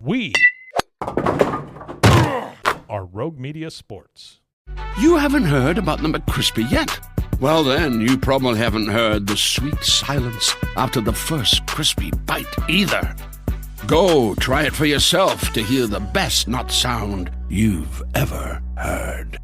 We are Rogue Media Sports. You haven't heard about the McCrispy yet? Well, then, you probably haven't heard the sweet silence after the first crispy bite either. Go try it for yourself to hear the best nut sound you've ever heard.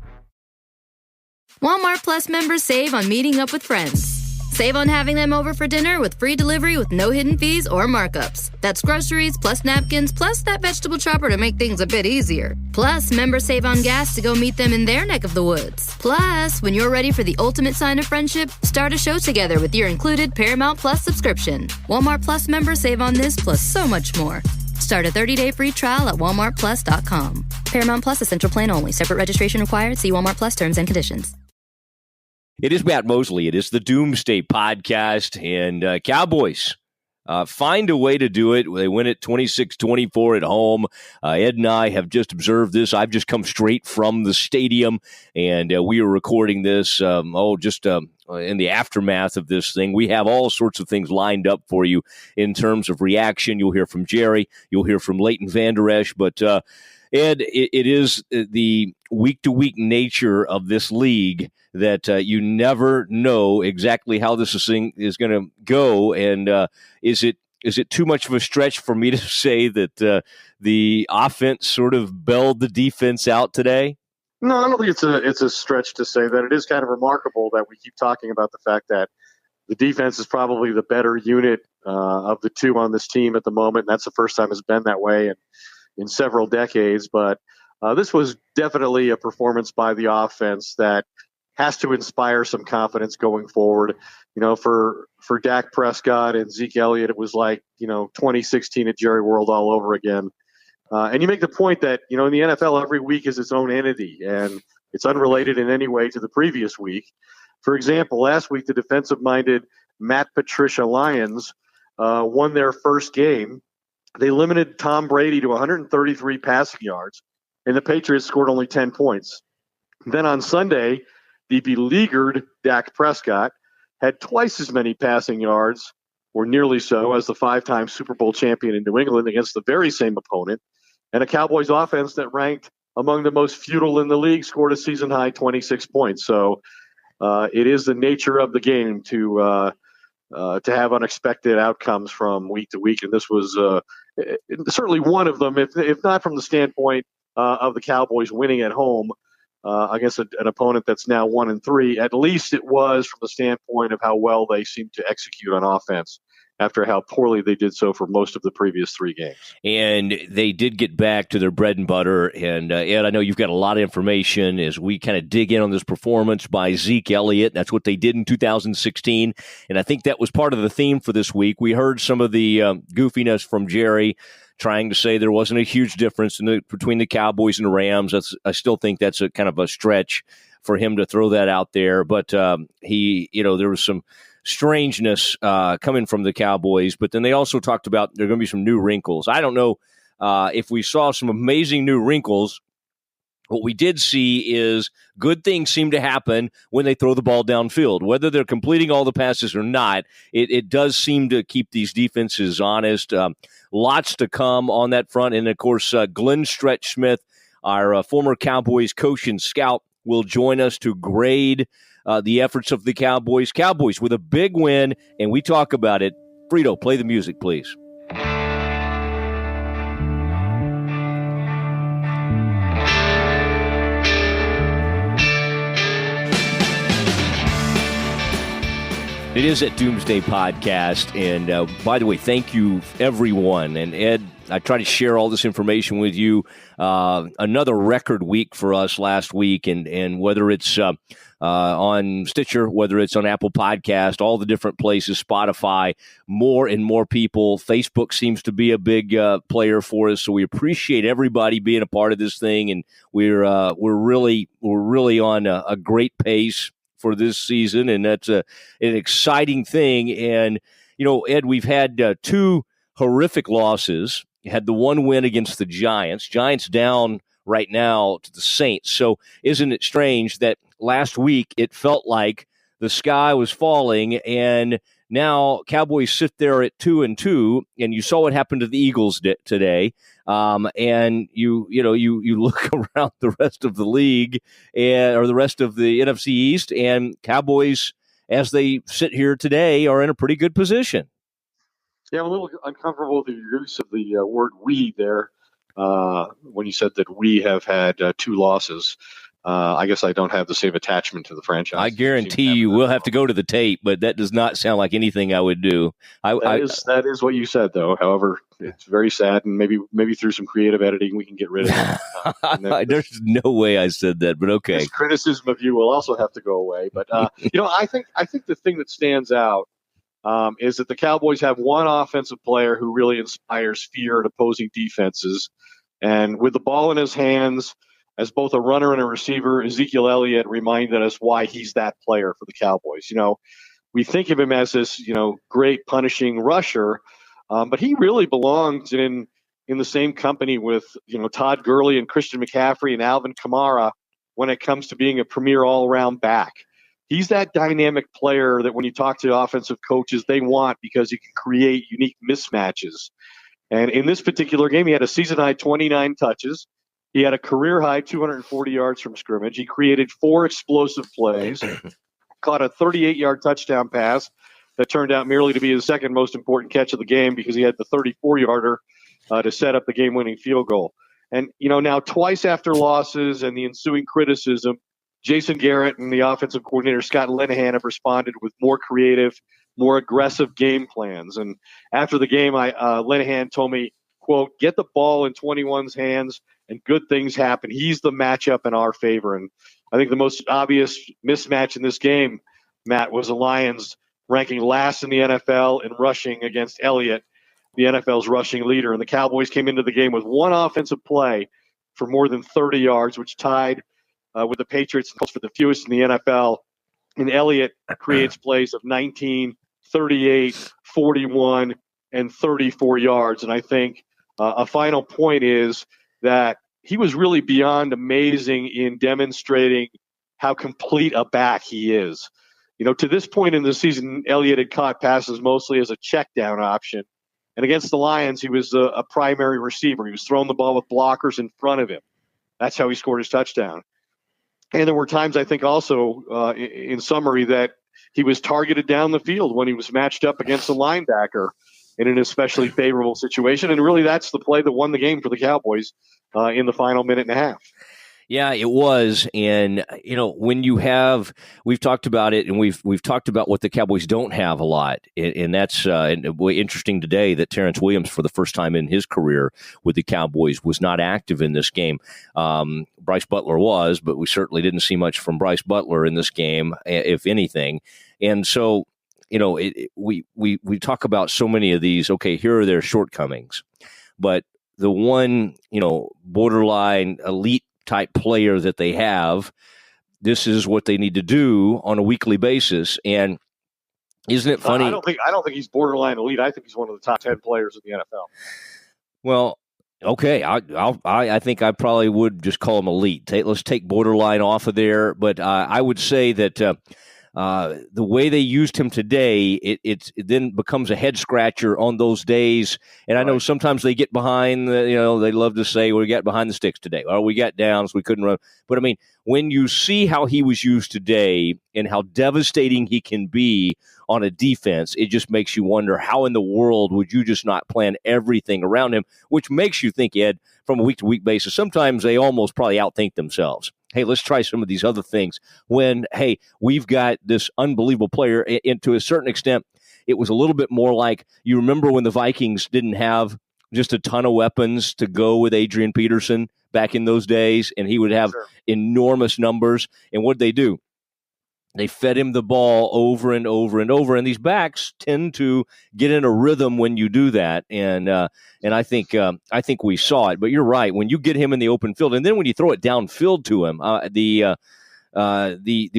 Walmart Plus members save on meeting up with friends. Save on having them over for dinner with free delivery with no hidden fees or markups. That's groceries, plus napkins, plus that vegetable chopper to make things a bit easier. Plus, members save on gas to go meet them in their neck of the woods. Plus, when you're ready for the ultimate sign of friendship, start a show together with your included Paramount Plus subscription. Walmart Plus members save on this plus so much more. Start a 30-day free trial at walmartplus.com. Paramount Plus Essential Plan only. Separate registration required. See Walmart Plus terms and conditions. It is Matt Mosley. It is the Doomsday podcast, and Cowboys find a way to do it. They win it 26-24 at home. Ed and I have just observed this. I've just come straight from the stadium, and we are recording this in the aftermath of this thing. We have all sorts of things lined up for you in terms of reaction. You'll hear from Jerry. You'll hear from Leighton Vander Esch, but Ed, it is the week-to-week nature of this league that you never know exactly how this thing is going to go. And is it too much of a stretch for me to say that the offense sort of bailed the defense out today? No, I don't think it's a stretch to say that. It is kind of remarkable that we keep talking about the fact that the defense is probably the better unit of the two on this team at the moment. And that's the first time it's been that way in several decades. But this was definitely a performance by the offense that has to inspire some confidence going forward. You know, for Dak Prescott and Zeke Elliott, it was like, 2016 at Jerry World all over again. And you make the point that, in the NFL, every week is its own entity, and it's unrelated in any way to the previous week. For example, last week, the defensive-minded Matt Patricia Lions won their first game. They limited Tom Brady to 133 passing yards, and the Patriots scored only 10 points. Then on Sunday, the beleaguered Dak Prescott had twice as many passing yards, or nearly so, as the five-time Super Bowl champion in New England against the very same opponent. And a Cowboys offense that ranked among the most futile in the league scored a season-high 26 points. So it is the nature of the game to have unexpected outcomes from week to week. And this was certainly one of them, if not from the standpoint of the Cowboys winning at home against an opponent that's now 1-3. At least it was from the standpoint of how well they seemed to execute on offense after how poorly they did so for most of the previous three games. And they did get back to their bread and butter. And Ed, I know you've got a lot of information as we kind of dig in on this performance by Zeke Elliott. That's what they did in 2016. And I think that was part of the theme for this week. We heard some of the goofiness from Jerry trying to say there wasn't a huge difference between the Cowboys and the Rams. I still think that's a kind of a stretch for him to throw that out there. But there was some strangeness coming from the Cowboys. But then they also talked about there are going to be some new wrinkles. I don't know if we saw some amazing new wrinkles. What we did see is good things seem to happen when they throw the ball downfield. Whether they're completing all the passes or not, it does seem to keep these defenses honest. Lots to come on that front. And, of course, Glenn Stretch Smith, our former Cowboys coach and scout, will join us to grade the efforts of the Cowboys. Cowboys with a big win, and we talk about it. Frito, play the music, please. It is at Doomsday Podcast, and by the way, thank you, everyone. And Ed, I try to share all this information with you. Another record week for us last week, and whether it's on Stitcher, whether it's on Apple Podcast, all the different places, Spotify, more and more people. Facebook seems to be a big player for us, so we appreciate everybody being a part of this thing, and we're really on a great pace for this season, and that's an exciting thing. And, Ed, we've had two horrific losses. Had the one win against the Giants. Giants down right now to the Saints. So isn't it strange that last week it felt like the sky was falling, and Now Cowboys sit there at 2-2, and you saw what happened to the Eagles today. And you look around the rest of the league or the rest of the NFC East, and Cowboys, as they sit here today, are in a pretty good position. Yeah, I'm a little uncomfortable with the use of the word "we" there when you said that we have had 2 losses. I guess I don't have the same attachment to the franchise. I guarantee you we'll have to go to the tape, but that does not sound like anything I would do. That is what you said, though. However, it's very sad, and maybe through some creative editing we can get rid of it. There's no way I said that, but okay. This criticism of you will also have to go away. But I think the thing that stands out is that the Cowboys have one offensive player who really inspires fear in opposing defenses, and with the ball in his hands, as both a runner and a receiver, Ezekiel Elliott reminded us why he's that player for the Cowboys. We think of him as this, great punishing rusher, but he really belongs in the same company with, Todd Gurley and Christian McCaffrey and Alvin Kamara when it comes to being a premier all-around back. He's that dynamic player that when you talk to offensive coaches, they want because he can create unique mismatches. And in this particular game, he had a season-high 29 touches. He had a career-high 240 yards from scrimmage. He created 4 explosive plays, caught a 38-yard touchdown pass that turned out merely to be his second most important catch of the game because he had the 34-yarder to set up the game-winning field goal. And, now twice after losses and the ensuing criticism, Jason Garrett and the offensive coordinator, Scott Linehan, have responded with more creative, more aggressive game plans. And after the game, Linehan told me, quote, "Get the ball in 21's hands and good things happen. He's the matchup in our favor." And I think the most obvious mismatch in this game, Matt, was the Lions ranking last in the NFL in rushing against Elliott, the NFL's rushing leader. And the Cowboys came into the game with one offensive play for more than 30 yards, which tied with the Patriots for the fewest in the NFL. And Elliott creates plays of 19, 38, 41, and 34 yards. And I think a final point is that he was really beyond amazing in demonstrating how complete a back he is. To this point in the season, Elliott had caught passes mostly as a check down option. And against the Lions, he was a primary receiver. He was throwing the ball with blockers in front of him. That's how he scored his touchdown. And there were times, I think, also, in summary, that he was targeted down the field when he was matched up against a linebacker in an especially favorable situation. And really, that's the play that won the game for the Cowboys in the final minute and a half. Yeah, it was. And, when you have, we've talked about it, and we've talked about what the Cowboys don't have a lot. And that's interesting today that Terrence Williams, for the first time in his career with the Cowboys, was not active in this game. Bryce Butler was, but we certainly didn't see much from Bryce Butler in this game, if anything. And so, we talk about so many of these. Okay, here are their shortcomings. But the one, borderline elite type player that they have, this is what they need to do on a weekly basis. And isn't it funny? I don't think he's borderline elite. I think he's one of the top 10 players in the NFL. Well, okay, I think I probably would just call him elite. Let's take borderline off of there. But I would say that the way they used him today, it then becomes a head scratcher on those days. And I know sometimes they get behind, they love to say, well, we got behind the sticks today, or we got downs, we couldn't run. But I mean, when you see how he was used today and how devastating he can be on a defense, it just makes you wonder how in the world would you just not plan everything around him, which makes you think, Ed, from a week-to-week basis, sometimes they almost probably outthink themselves. Hey, let's try some of these other things when, hey, we've got this unbelievable player. And to a certain extent, it was a little bit more like, you remember when the Vikings didn't have just a ton of weapons to go with Adrian Peterson back in those days, and he would have enormous numbers. And what did they do? They fed him the ball over and over and over, and these backs tend to get in a rhythm when you do that. And I think we saw it. But you're right, when you get him in the open field, and then when you throw it downfield to him, the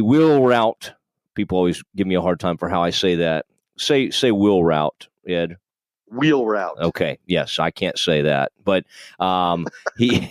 wheel route. People always give me a hard time for how I say that. Say wheel route, Ed. Wheel route. Okay. Yes, I can't say that, but he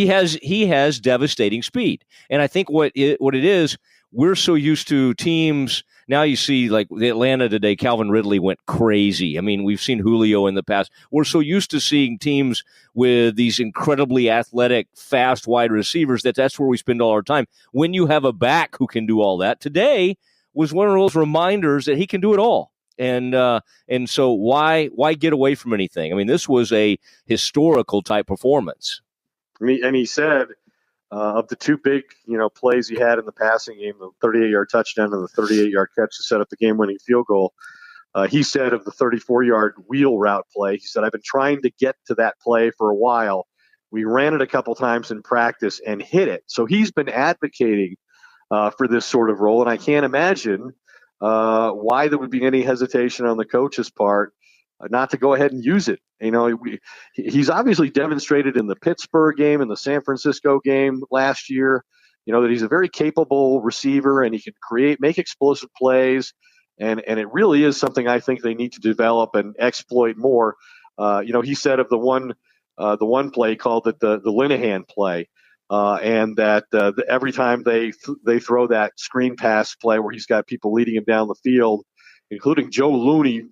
has devastating speed, and I think what it is we're so used to teams. Now you see, like the Atlanta today, Calvin Ridley went crazy. I mean, we've seen Julio in the past. We're so used to seeing teams with these incredibly athletic, fast wide receivers that's where we spend all our time. When you have a back who can do all that, today was one of those reminders that he can do it all. And so why get away from anything? I mean, this was a historical type performance. And he said, of the two big, plays he had in the passing game, the 38-yard touchdown and the 38-yard catch to set up the game-winning field goal, he said of the 34-yard wheel route play, he said, I've been trying to get to that play for a while. We ran it a couple times in practice and hit it. So he's been advocating for this sort of role, and I can't imagine why there would be any hesitation on the coach's part not to go ahead and use it. He's obviously demonstrated in the Pittsburgh game and the San Francisco game last year, that he's a very capable receiver and he can make explosive plays. And it really is something I think they need to develop and exploit more. He said of the one play, called it the Linehan play. And that every time they throw that screen pass play where he's got people leading him down the field, including Joe Looney,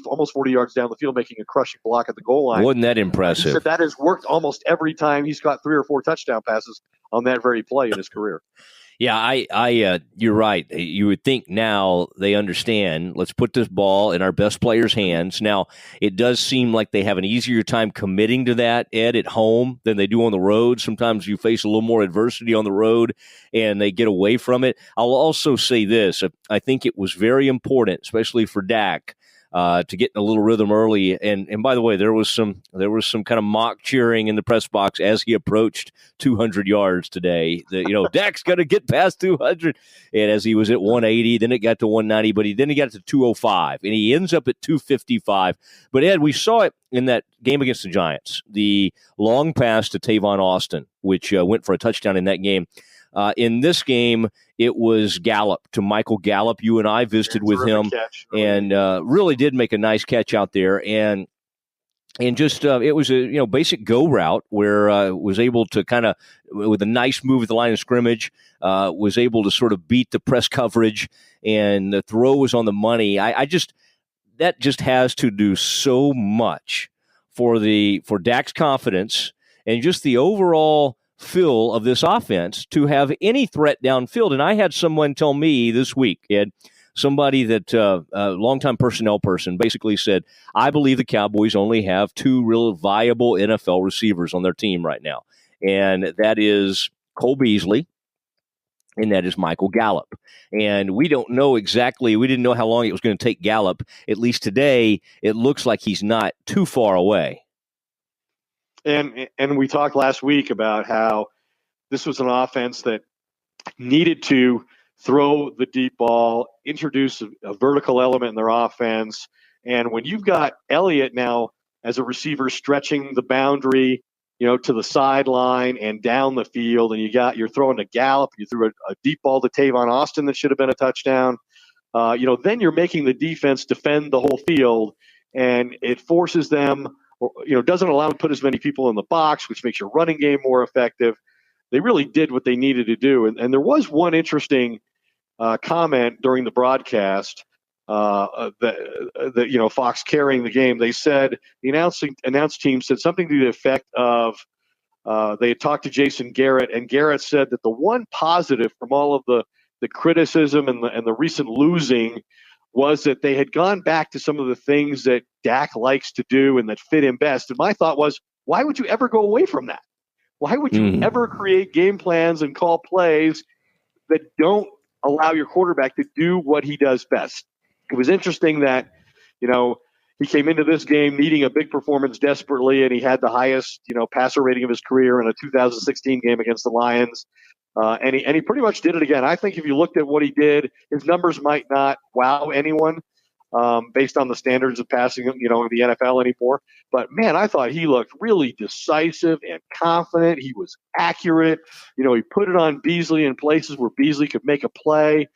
almost 40 yards down the field, making a crushing block at the goal line. Wasn't that impressive? He said that has worked almost every time he's got 3 or 4 touchdown passes on that very play in his career. Yeah, you're right. You would think now they understand, let's put this ball in our best players' hands. Now, it does seem like they have an easier time committing to that, Ed, at home than they do on the road. Sometimes you face a little more adversity on the road and they get away from it. I'll also say this. I think it was very important, especially for Dak, to get in a little rhythm early. And by the way, there was some kind of mock cheering in the press box as he approached 200 yards today. Dak's got to get past 200. And as he was at 180, then it got to 190, but then he got to 205, and he ends up at 255. But Ed, we saw it in that game against the Giants, the long pass to Tavon Austin, which went for a touchdown in that game. In this game, it was Michael Gallup. You and I visited with him, and really did make a nice catch out there. And just it was a basic go route where was able to kind of, with a nice move at the line of scrimmage, was able to sort of beat the press coverage, and the throw was on the money. That just has to do so much for Dak's confidence and just the overall feel of this offense to have any threat downfield. And I had someone tell me this week, Ed, somebody that a longtime personnel person basically said, I believe the Cowboys only have 2 real viable NFL receivers on their team right now. And that is Cole Beasley, and that is Michael Gallup. And we didn't know how long it was going to take Gallup. At least today, it looks like he's not too far away. And we talked last week about how this was an offense that needed to throw the deep ball, introduce a vertical element in their offense. And when you've got Elliott now as a receiver stretching the boundary, to the sideline and down the field, and you're throwing a Gallup, you threw a deep ball to Tavon Austin that should have been a touchdown. Then you're making the defense defend the whole field, and it forces them, doesn't allow them to put as many people in the box, which makes your running game more effective. They really did what they needed to do. And there was one interesting comment during the broadcast that Fox carrying the game. They said, the announce team said something to the effect of, they had talked to Jason Garrett, and Garrett said that the one positive from all of the criticism and the recent losing was that they had gone back to some of the things that Dak likes to do and that fit him best. And my thought was, why would you ever go away from that? Why would you ever create game plans and call plays that don't allow your quarterback to do what he does best? It was interesting that, he came into this game needing a big performance desperately, and he had the highest, passer rating of his career in a 2016 game against the Lions. And he pretty much did it again. I think if you looked at what he did, his numbers might not wow anyone based on the standards of passing, in the NFL anymore. But, man, I thought he looked really decisive and confident. He was accurate. He put it on Beasley in places where Beasley could make a play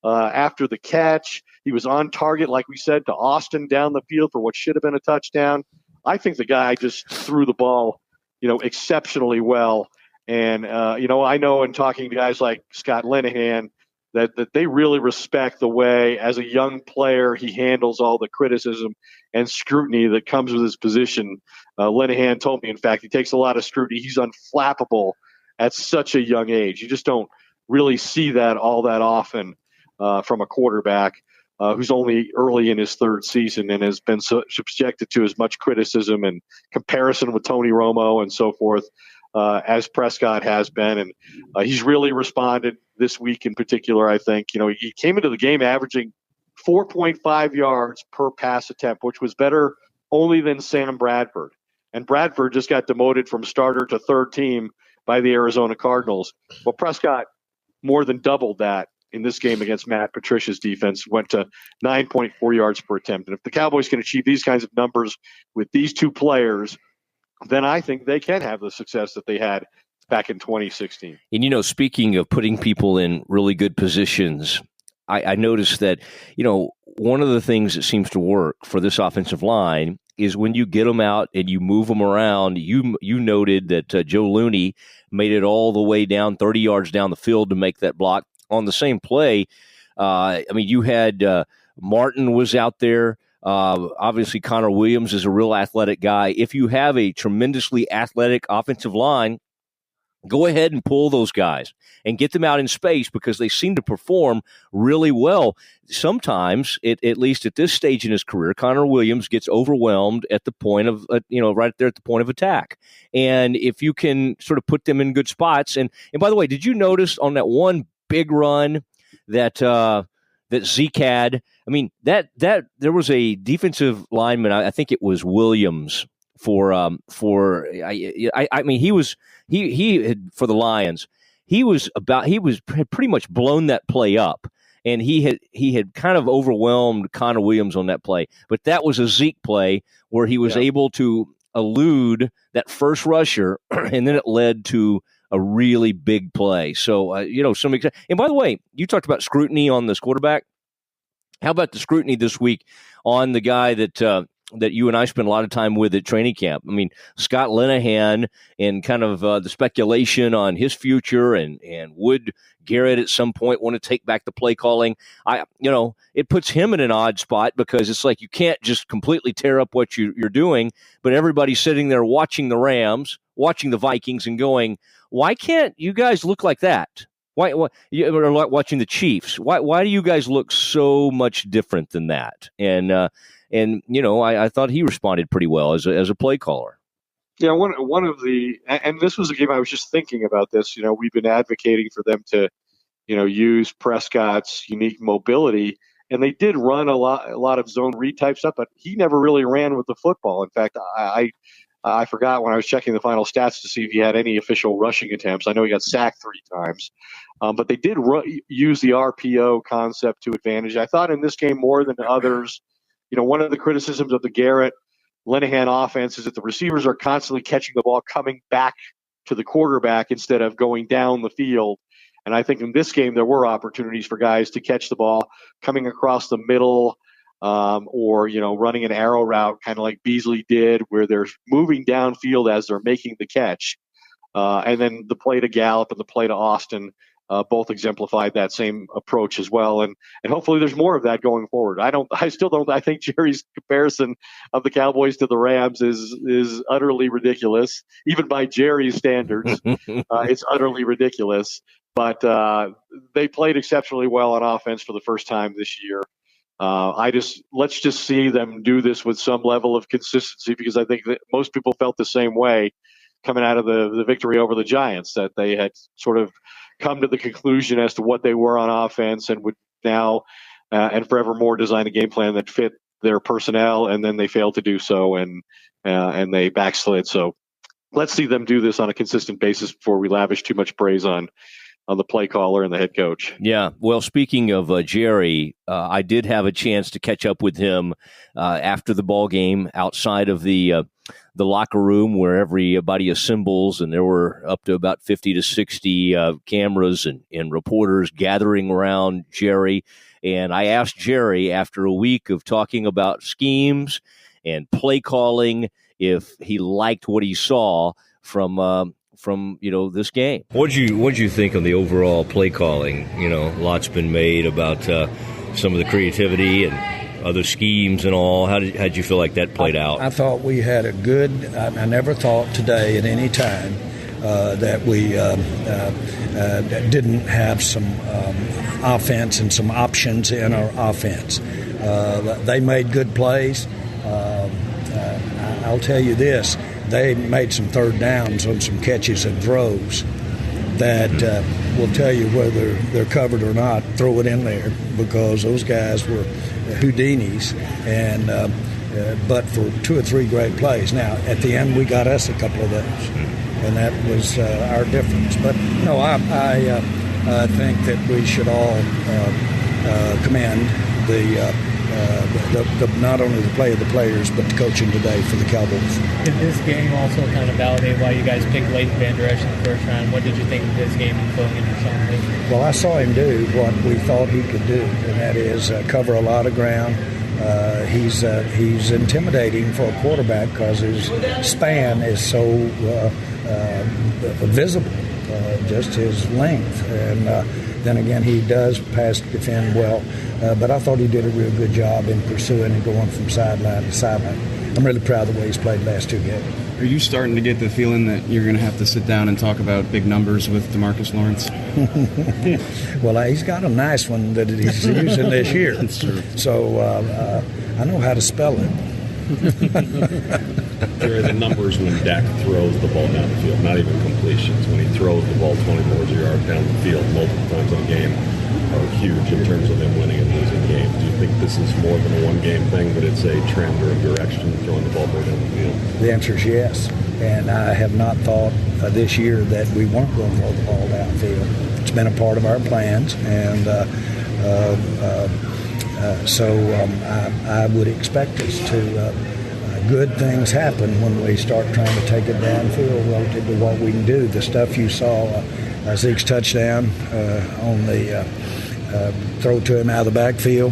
after the catch. He was on target, like we said, to Austin down the field for what should have been a touchdown. I think the guy just threw the ball, exceptionally well. And, I know in talking to guys like Scott Linehan, that they really respect the way, as a young player, he handles all the criticism and scrutiny that comes with his position. Linehan told me, in fact, he takes a lot of scrutiny. He's unflappable at such a young age. You just don't really see that all that often from a quarterback who's only early in his third season and has been subjected to as much criticism and comparison with Tony Romo and so forth as Prescott has been. And he's really responded this week in particular, I think. He came into the game averaging 4.5 yards per pass attempt, which was better only than Sam Bradford. And Bradford just got demoted from starter to third team by the Arizona Cardinals. Well, Prescott more than doubled that in this game against Matt Patricia's defense, went to 9.4 yards per attempt. And if the Cowboys can achieve these kinds of numbers with these two players, then I think they can have the success that they had back in 2016. And, speaking of putting people in really good positions, I noticed that, one of the things that seems to work for this offensive line is when you get them out and you move them around. You noted that Joe Looney made it all the way down 30 yards down the field to make that block on the same play. You had Martin was out there. Obviously, Connor Williams is a real athletic guy. If you have a tremendously athletic offensive line, go ahead and pull those guys and get them out in space because they seem to perform really well. Sometimes, at least at this stage in his career, Connor Williams gets overwhelmed at the point of, right there at the point of attack. And if you can sort of put them in good spots. And by the way, did you notice on that one big run that Zeke had? That there was a defensive lineman, I think it was Williams, he had for the Lions. He had pretty much blown that play up, and he had kind of overwhelmed Connor Williams on that play. But that was a Zeke play where he was able to elude that first rusher, and then it led to a really big play. So and by the way, you talked about scrutiny on this quarterback. How about the scrutiny this week on the guy that you and I spent a lot of time with at training camp? Scott Linehan, and kind of the speculation on his future, and would Garrett at some point want to take back the play calling? It puts him in an odd spot because it's like you can't just completely tear up what you're doing, but everybody's sitting there watching the Rams, watching the Vikings, and going, why can't you guys look like that? Why you're watching the Chiefs? Why do you guys look so much different than that? And I thought he responded pretty well as a play caller. Yeah, one of the, and this was a game I was just thinking about this. We've been advocating for them to, use Prescott's unique mobility, and they did run a lot of zone read type stuff, but he never really ran with the football. In fact, I forgot when I was checking the final stats to see if he had any official rushing attempts. I know he got sacked 3 times, but they did use the RPO concept to advantage. I thought in this game more than others. One of the criticisms of the Garrett Linehan offense is that the receivers are constantly catching the ball coming back to the quarterback instead of going down the field. And I think in this game there were opportunities for guys to catch the ball coming across the middle, or running an arrow route, kind of like Beasley did, where they're moving downfield as they're making the catch. And then the play to Gallup and the play to Austin both exemplified that same approach as well, and hopefully there's more of that going forward. I think Jerry's comparison of the Cowboys to the Rams is utterly ridiculous, even by Jerry's standards. It's utterly ridiculous, but they played exceptionally well on offense for the first time this year. Let's just see them do this with some level of consistency, because I think that most people felt the same way coming out of the victory over the Giants, that they had sort of come to the conclusion as to what they were on offense and would now and forevermore design a game plan that fit their personnel, and then they failed to do so, and they backslid. So let's see them do this on a consistent basis before we lavish too much praise on the play caller and the head coach. Yeah. Well, speaking of Jerry, I did have a chance to catch up with him after the ball game outside of the locker room where everybody assembles, and there were up to about 50 to 60 cameras and reporters gathering around Jerry. And I asked Jerry, after a week of talking about schemes and play calling, if he liked what he saw from from this game. What'd you think of the overall play calling? Lots been made about some of the creativity and other schemes and all. How'd you feel like that played out? I thought we had a good. I never thought today at any time that we didn't have some offense and some options in our offense. They made good plays. I'll tell you this. They made some third downs on some catches and throws that will tell you whether they're covered or not. Throw it in there because those guys were Houdinis, and but for 2 or 3 great plays. Now, at the end, we got us a couple of those, and that was our difference. But, no, I think that we should all commend the not only the play of the players, but the coaching today for the Cowboys. Did this game also kind of validate why you guys picked Leighton Vander Esch in the first round? What did you think of this game and filling in for Sean Lee? Well, I saw him do what we thought he could do, and that is cover a lot of ground. He's intimidating for a quarterback because his span is so visible, just his length. And then again, he does pass defend well. But I thought he did a real good job in pursuing and going from sideline to sideline. I'm really proud of the way he's played the last 2 games. Are you starting to get the feeling that you're going to have to sit down and talk about big numbers with DeMarcus Lawrence? Well, he's got a nice one that he's using this year. That's true. So I know how to spell it. There are the numbers when Dak throws the ball down the field, not even completions. When he throws the ball 20 more yards down the field multiple times in a game are huge in terms of them winning and losing games. Do you think this is more than a one-game thing, but it's a trend or a direction throwing the ball more down the field? The answer is yes. And I have not thought this year that we weren't going to throw the ball downfield. It's been a part of our plans, and so I would expect us to good things happen when we start trying to take it downfield relative to what we can do. The stuff you saw, Zeke's touchdown on the throw to him out of the backfield,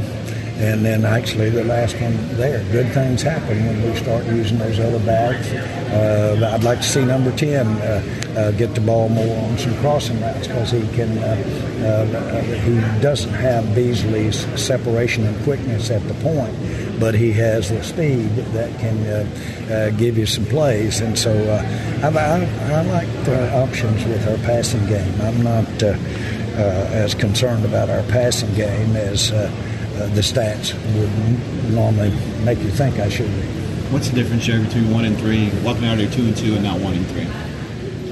and then actually the last one there. Good things happen when we start using those other backs. I'd like to see number 10 get the ball more on some crossing routes because he can. He doesn't have Beasley's separation and quickness at the point, but he has the speed that can give you some plays. And so I like the options with our passing game. I'm not as concerned about our passing game as the stats would normally make you think I should be. What's the difference, Jerry, between 1 and 3? What now they're 2-2 and now 1 and 3?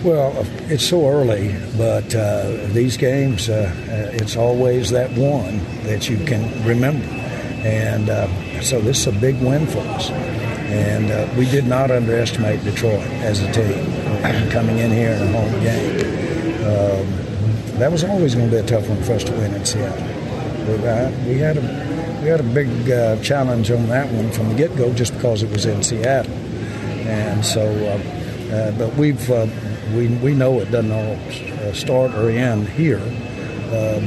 Well, it's so early, but these games, it's always that one that you can remember. And so this is a big win for us. And we did not underestimate Detroit as a team coming in here in a home game. That was always going to be a tough one for us to win in Seattle. We had a big challenge on that one from the get-go just because it was in Seattle. And so, but we know it doesn't all start or end here.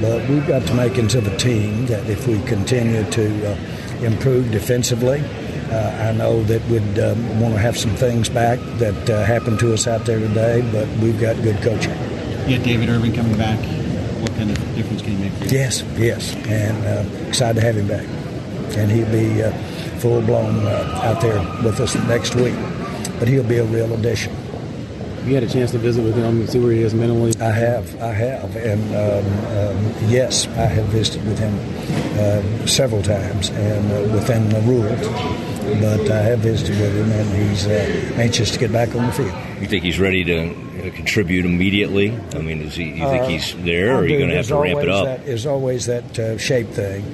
But we've got to make into the team that if we continue to improve defensively, I know that we'd want to have some things back that happened to us out there today, but we've got good coaching. You had David Irving coming back. What kind of difference can he make for you? Yes, and excited to have him back. And he'll be full-blown out there with us next week. But he'll be a real addition. You had a chance to visit with him and see where he is mentally? I have. And yes, I have visited with him several times and within the rules. But I have visited with him, and he's anxious to get back on the field. You think he's ready to contribute immediately? I mean, do you think he's there, or are you going to have to ramp it up? There's always that shape thing,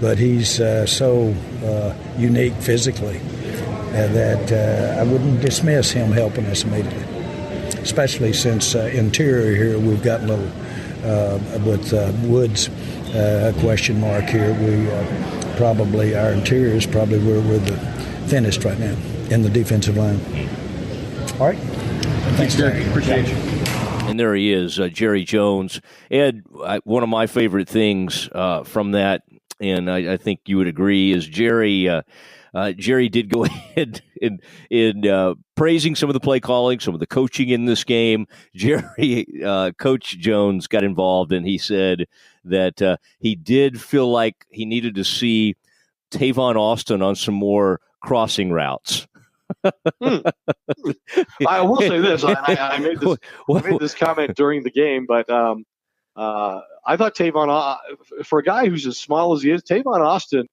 but he's so unique physically that I wouldn't dismiss him helping us immediately, especially since interior here we've got a little, with Woods a question mark here. Probably our interior is probably where we're the thinnest right now in the defensive line. All right. Thanks, Jerry. Appreciate you. And there he is, Jerry Jones. Ed, one of my favorite things from that, and I think you would agree, is Jerry Jerry did go ahead in praising some of the play calling, some of the coaching in this game. Coach Jones got involved, and he said that he did feel like he needed to see Tavon Austin on some more crossing routes. I will say this. I made this comment during the game, but I thought Tavon, for a guy who's as small as he is, Tavon Austin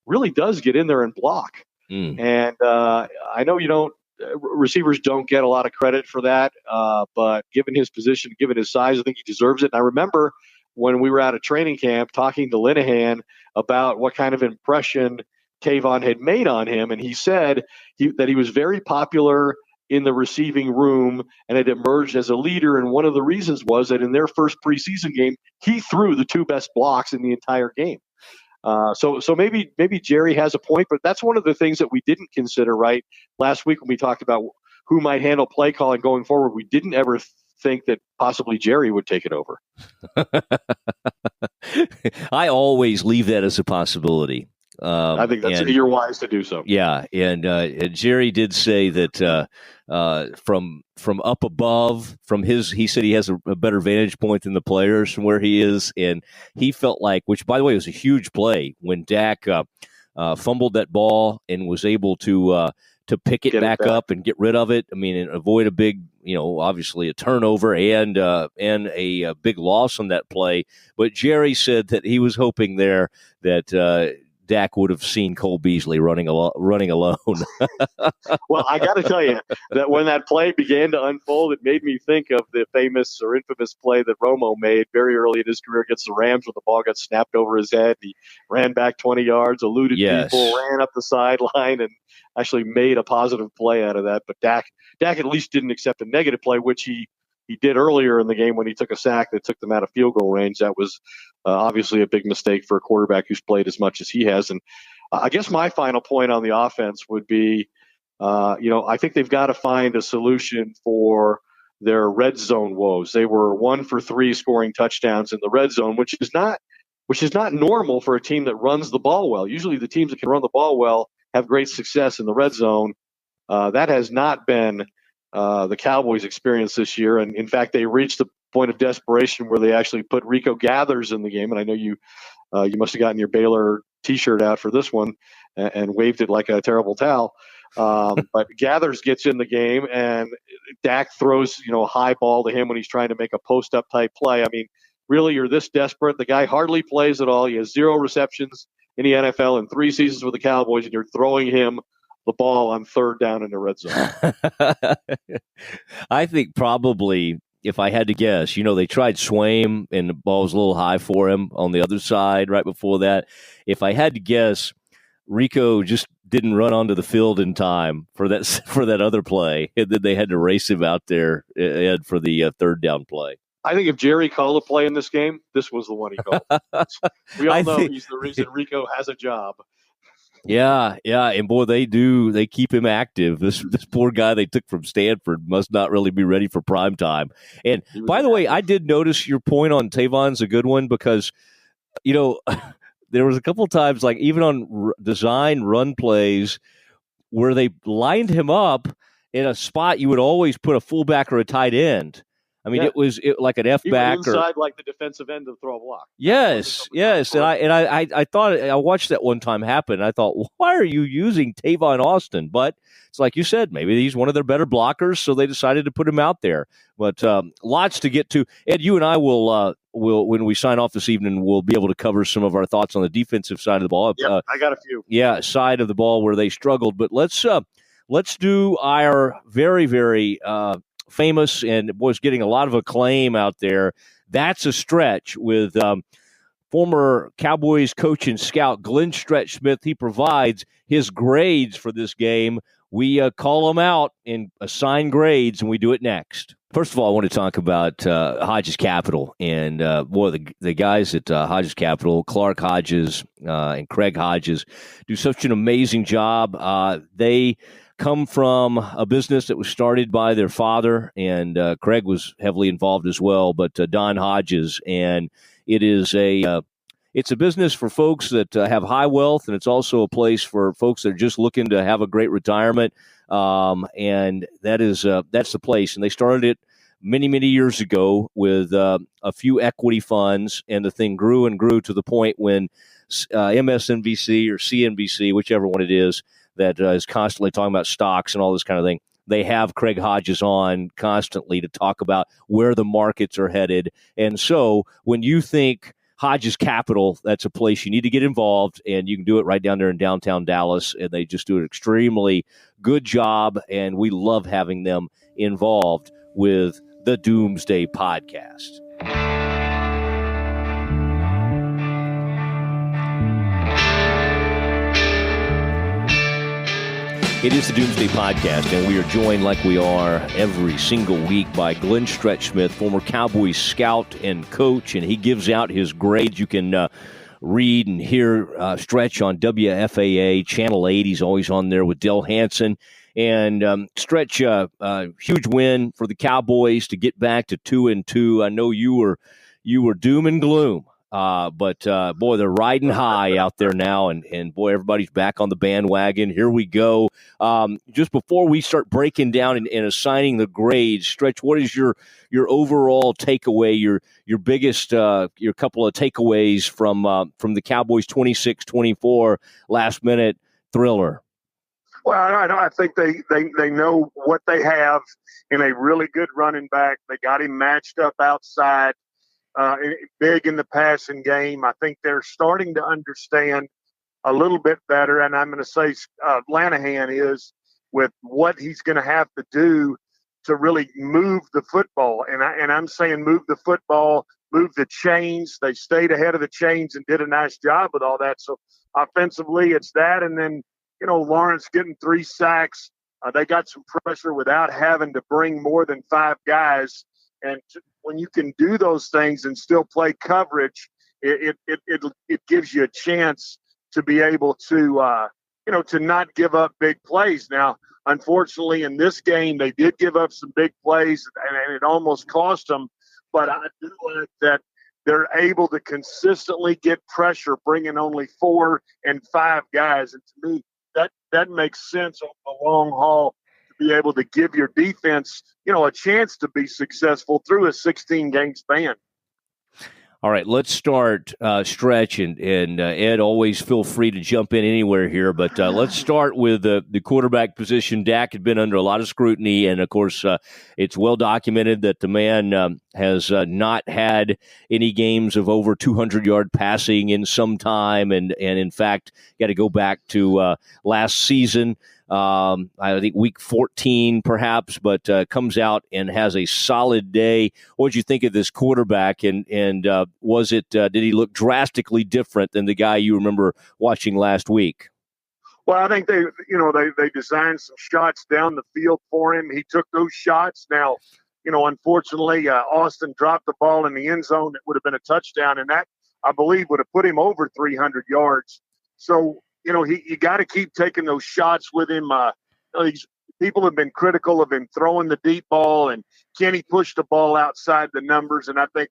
really does get in there and block. And I know receivers don't get a lot of credit for that, but given his position, given his size, I think he deserves it. And I remember when we were at a training camp talking to Linehan about what kind of impression Tavon had made on him, and he said that he was very popular in the receiving room and had emerged as a leader. And one of the reasons was that in their first preseason game, he threw the 2 best blocks in the entire game. So maybe Jerry has a point, but that's one of the things that we didn't consider, right? Last week when we talked about who might handle play calling going forward, we didn't ever think that possibly Jerry would take it over. I always leave that as a possibility. I think you're wise to do so. Yeah, and Jerry did say that from up above, he said he has a better vantage point than the players from where he is, and he felt like, which by the way was a huge play when Dak fumbled that ball and was able to pick it back up and get rid of it. I mean, and avoid a big, obviously a turnover and a big loss on that play. But Jerry said that he was hoping there that Dak would have seen Cole Beasley running alone. Well, I got to tell you that when that play began to unfold, it made me think of the famous or infamous play that Romo made very early in his career against the Rams when the ball got snapped over his head. He ran back 20 yards, eluded people, ran up the sideline, and actually made a positive play out of that. But Dak at least didn't accept a negative play, which he did earlier in the game when he took a sack that took them out of field goal range. That was obviously a big mistake for a quarterback who's played as much as he has. And I guess my final point on the offense would be, I think they've got to find a solution for their red zone woes. They were 1 for 3 scoring touchdowns in the red zone, which is not normal for a team that runs the ball well. Usually the teams that can run the ball well have great success in the red zone. That has not been the Cowboys' experience this year. And in fact, they reached the point of desperation where they actually put Rico Gathers in the game. And I know you must have gotten your Baylor T-shirt out for this one and waved it like a terrible towel. But Gathers gets in the game, and Dak throws a high ball to him when he's trying to make a post-up type play. I mean, really, you're this desperate. The guy hardly plays at all. He has 0 receptions in the NFL in 3 seasons with the Cowboys, and you're throwing him the ball on 3rd down in the red zone. I think probably, if I had to guess, they tried Swaim and the ball was a little high for him on the other side right before that. If I had to guess, Rico just didn't run onto the field in time for that other play, and then they had to race him out there, Ed, for the 3rd down play. I think if Jerry called a play in this game, this was the one he called. We all know he's the reason Rico has a job. Yeah, and boy, they keep him active. This poor guy they took from Stanford must not really be ready for prime time. And by the way, I did notice your point on Tavon's a good one because, there was a couple of times, like even on design run plays, where they lined him up in a spot you would always put a fullback or a tight end. I mean, it was like an F-back inside, like the defensive end to throw a block. Yes. And I thought, I watched that one time happen. And I thought, why are you using Tavon Austin? But it's like you said, maybe he's one of their better blockers, so they decided to put him out there. But lots to get to. Ed, you and I will when we sign off this evening, we'll be able to cover some of our thoughts on the defensive side of the ball. Yeah, I got a few. Yeah, side of the ball where they struggled. But let's do our very, very famous and was getting a lot of acclaim out there. That's a stretch with former Cowboys coach and scout Glenn Stretch Smith. He provides his grades for this game. We call them out and assign grades, and we do it next. First of all, I want to talk about Hodges Capital. And, the guys at Hodges Capital, Clark Hodges and Craig Hodges, do such an amazing job. They come from a business that was started by their father, and Craig was heavily involved as well, but Don Hodges, and it is it's a business for folks that have high wealth, and it's also a place for folks that are just looking to have a great retirement. And that's the place. And they started it many, many years ago with a few equity funds, and the thing grew and grew to the point when MSNBC or CNBC, whichever one it is, that is constantly talking about stocks and all this kind of thing. They have Craig Hodges on constantly to talk about where the markets are headed. And so when you think Hodges Capital, that's a place you need to get involved, and you can do it right down there in downtown Dallas, and they just do an extremely good job, and we love having them involved with the Doomsday podcast. It is the Doomsday Podcast, and we are joined like we are every single week by Glenn Stretch Smith, former Cowboys scout and coach, and he gives out his grades. You can read and hear Stretch on WFAA, Channel 8. He's always on there with Del Hansen. And Stretch, huge win for the Cowboys to get back to 2-2. I know you were doom and gloom. But boy, they're riding high out there now, and boy, everybody's back on the bandwagon. Here we go. Just before we start breaking down and assigning the grades, Stretch, what is your overall takeaway, your biggest, your couple of takeaways from the Cowboys 26-24 last minute thriller? Well, I think they know what they have in a really good running back. They got him matched up outside. Big in the passing game. I think they're starting to understand a little bit better, and I'm going to say Lanahan is, with what he's going to have to do to really move the football. And I'm saying move the football, move the chains. They stayed ahead of the chains and did a nice job with all that. So offensively, it's that. And then, Lawrence getting 3 sacks. They got some pressure without having to bring more than 5 guys. And when you can do those things and still play coverage, it gives you a chance to be able to, to not give up big plays. Now, unfortunately, in this game, they did give up some big plays, and it almost cost them. But I do like that they're able to consistently get pressure, bringing only 4 and 5 guys. And to me, that makes sense on the long haul, to be able to give your defense, a chance to be successful through a 16-game span. All right, let's start Stretch, and Ed, always feel free to jump in anywhere here, but let's start with the quarterback position. Dak had been under a lot of scrutiny, and of course, it's well documented that the man has not had any games of over 200-yard passing in some time, and in fact, got to go back to last season. I think week 14 perhaps, but comes out and has a solid day. What did you think of this quarterback, and was it did he look drastically different than the guy you remember watching last week? Well, I think they designed some shots down the field for him. He took those shots. Now, unfortunately, Austin dropped the ball in the end zone. That would have been a touchdown, and that, I believe, would have put him over 300 yards. So, you got to keep taking those shots with him. These people have been critical of him throwing the deep ball, and can he push the ball outside the numbers? And I think,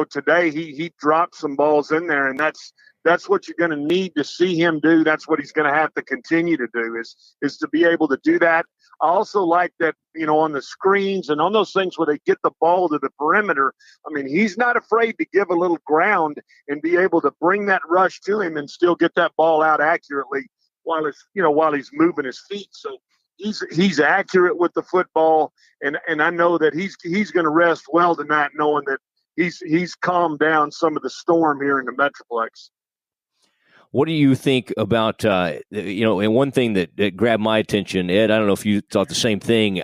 today he dropped some balls in there, and that's what you're going to need to see him do. That's what he's going to have to continue to do is to be able to do that. I also like that, on the screens and on those things where they get the ball to the perimeter, I mean, he's not afraid to give a little ground and be able to bring that rush to him and still get that ball out accurately while he's moving his feet. So he's accurate with the football, and I know that he's going to rest well tonight, knowing that he's calmed down some of the storm here in the Metroplex. What do you think about, and one thing that grabbed my attention, Ed, I don't know if you thought the same thing.